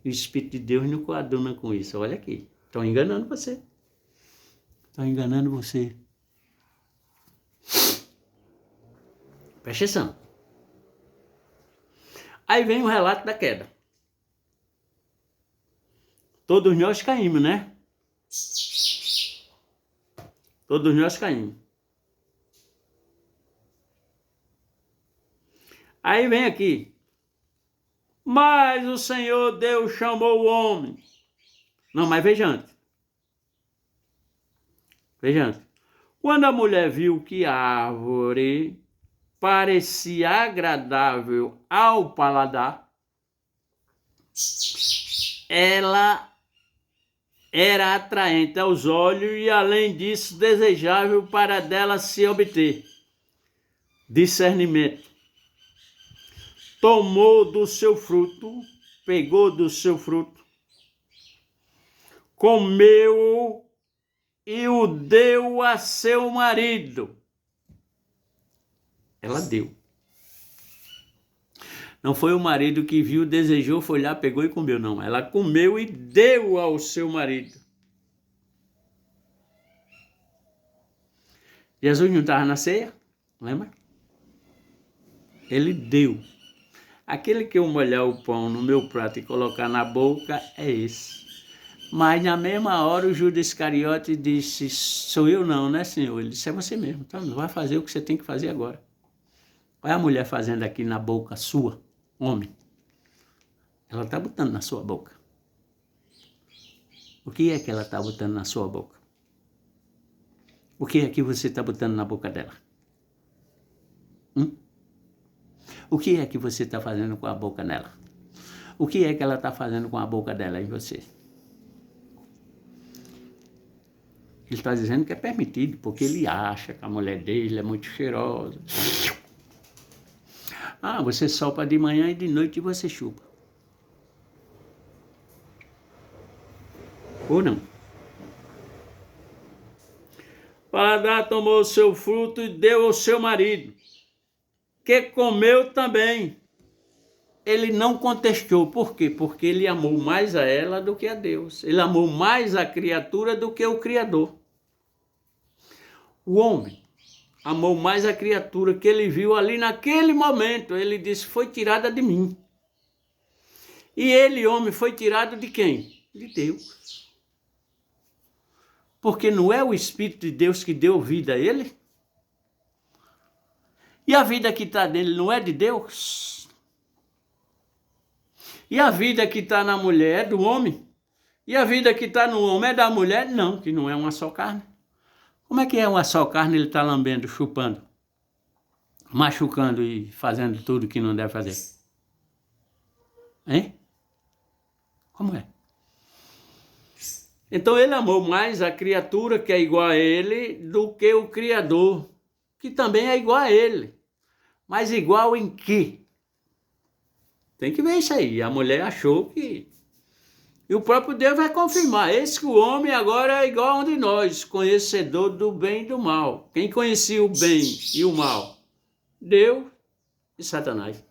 E o Espírito de Deus não coaduna com isso, olha aqui, estão enganando você. Estão enganando você. Presta atenção. Aí vem o relato da queda. Todos nós caímos, né? Todos nós caímos. Aí vem aqui. Mas o Senhor Deus chamou o homem. Não, mas veja antes. Veja antes. Quando a mulher viu que a árvore parecia agradável ao paladar, ela era atraente aos olhos e, além disso, desejável para dela se obter discernimento. Tomou do seu fruto, pegou do seu fruto, comeu e o deu a seu marido. Ela deu. Não foi o marido que viu, desejou, foi lá, pegou e comeu, não. Ela comeu e deu ao seu marido. Jesus não estava na ceia, lembra? Ele deu. Aquele que eu molhar o pão no meu prato e colocar na boca é esse. Mas na mesma hora o Judas Iscariote disse, sou eu não, né, Senhor? Ele disse, é você mesmo, então vai fazer o que você tem que fazer agora. Olha a mulher fazendo aqui na boca sua, homem. Ela está botando na sua boca. O que é que ela está botando na sua boca? O que é que você está botando na boca dela? O que é que você está fazendo com a boca dela? O que é que ela está fazendo com a boca dela em você? Ele está dizendo que é permitido, porque ele acha que a mulher dele é muito cheirosa. Ah, você sopra de manhã e de noite você chupa. Ou não? Paladar tomou o seu fruto e deu ao seu marido, que comeu também. Ele não contestou. Por quê? Porque ele amou mais a ela do que a Deus. Ele amou mais a criatura do que o Criador. O homem amou mais a criatura que ele viu ali naquele momento. Ele disse, foi tirada de mim. E ele, homem, foi tirado de quem? De Deus. Porque não é o Espírito de Deus que deu vida a ele? E a vida que está nele não é de Deus? E a vida que está na mulher é do homem? E a vida que está no homem é da mulher? Não, que não é uma só carne. Como é que é uma só carne, ele está lambendo, chupando, machucando e fazendo tudo que não deve fazer? Hein? Como é? Então ele amou mais a criatura que é igual a ele do que o Criador, que também é igual a ele. Mas igual em quê? Tem que ver isso aí. A mulher achou que... E o próprio Deus vai confirmar. Esse que o homem agora é igual a um de nós, conhecedor do bem e do mal. Quem conhecia o bem e o mal? Deus e Satanás.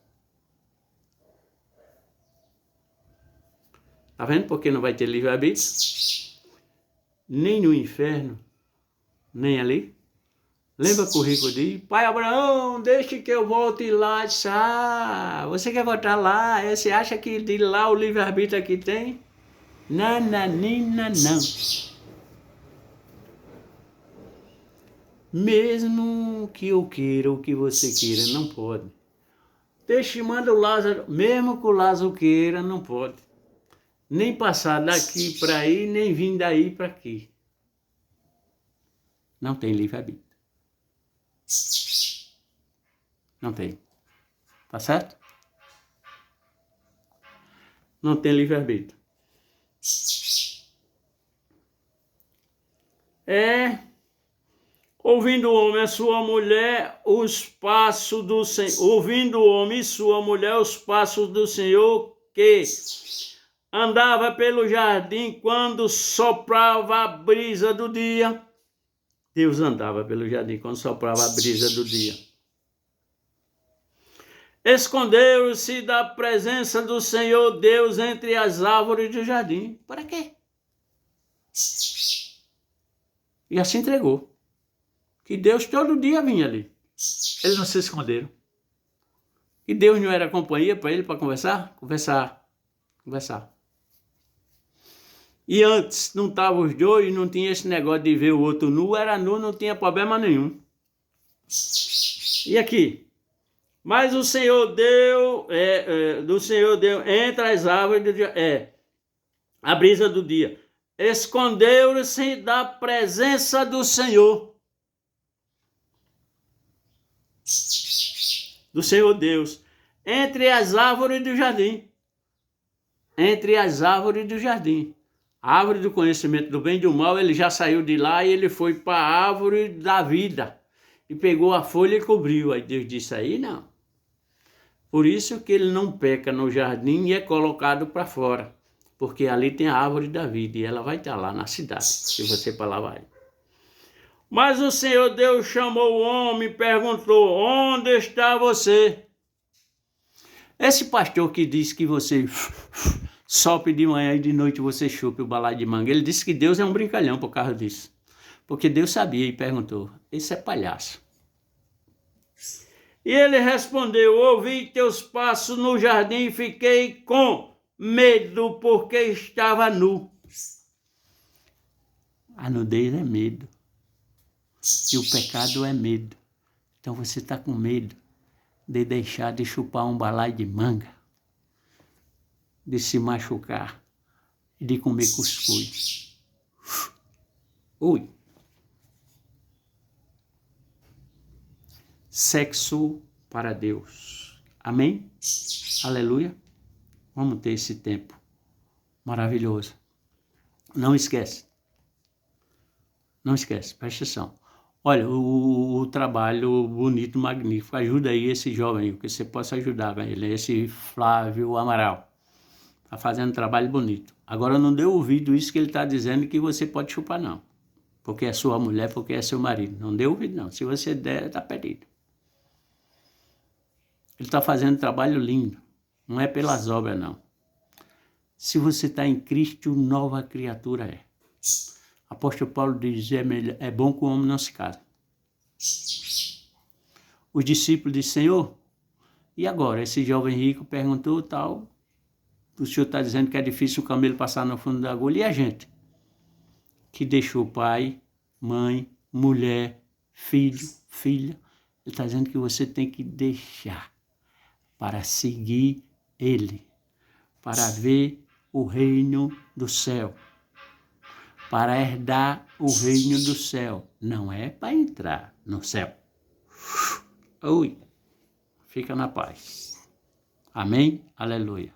Tá vendo por que não vai ter livre-arbítrio? Nem no inferno, nem ali. Lembra que o rico diz, pai Abraão, deixe que eu volte lá. Disse, você quer voltar lá? Você acha que de lá o livre-arbítrio aqui tem? Nananina, não. Mesmo que eu queira ou que você queira, não pode. Deixe, manda o Lázaro, mesmo que o Lázaro queira, não pode. Nem passar daqui para aí, nem vir daí para aqui. Não tem livre-arbítrio. Não tem. Tá certo? Não tem livre-arbítrio. Ouvindo o homem a sua mulher os passos do Senhor, ouvindo o homem e sua mulher os passos do Senhor, que andava pelo jardim quando soprava a brisa do dia. Deus andava pelo jardim quando soprava a brisa do dia. Esconderam-se da presença do Senhor Deus entre as árvores do jardim. Para quê? E assim entregou. Que Deus todo dia vinha ali. Eles não se esconderam. E Deus não era companhia para ele para conversar? Conversar. E antes não estavam os dois, não tinha esse negócio de ver o outro nu, era nu, não tinha problema nenhum. E aqui? Mas o Senhor deu, entre as árvores do dia, a brisa do dia. Esconderam-se da presença do Senhor. do Senhor Deus, entre as árvores do jardim. Entre as árvores do jardim. A árvore do conhecimento do bem e do mal, ele já saiu de lá e ele foi para a árvore da vida. E pegou a folha e cobriu. Aí Deus disse, aí não. Por isso que ele não peca no jardim e é colocado para fora. Porque ali tem a árvore da vida e ela vai estar lá na cidade, se você para lá vai. Mas o Senhor Deus chamou o homem e perguntou, onde está você? Esse pastor que diz que você sopre de manhã e de noite você chupa o balaio de manga, ele disse que Deus é um brincalhão por causa disso. Porque Deus sabia e perguntou, esse é palhaço. E ele respondeu, ouvi teus passos no jardim e fiquei com medo porque estava nu. A nudez é medo. E o pecado é medo. Então você está com medo de deixar de chupar um balaio de manga, de se machucar e de comer cuscuz. Ui. Sexo para Deus. Amém? Aleluia. Vamos ter esse tempo maravilhoso. Não esquece. Não esquece, presta atenção. Olha, o trabalho bonito, magnífico. Ajuda aí esse jovem, que você possa ajudar ele, esse Flávio Amaral. Está fazendo um trabalho bonito. Agora não dê ouvido isso que ele está dizendo que você pode chupar, não. Porque é sua mulher, porque é seu marido. Não dê ouvido, não. Se você der, está perdido. Ele está fazendo um trabalho lindo. Não é pelas obras, não. Se você está em Cristo, nova criatura é. Apóstolo Paulo diz, é bom que o homem não se case. Os discípulos disseram, Senhor, e agora? Esse jovem rico perguntou tal, o Senhor está dizendo que é difícil o camelo passar no fundo da agulha, e a gente? Que deixou pai, mãe, mulher, filho, filha, ele está dizendo que você tem que deixar para seguir ele, para ver o reino do céu. Para herdar o reino do céu. Não é para entrar no céu. Ui, fica na paz. Amém? Aleluia.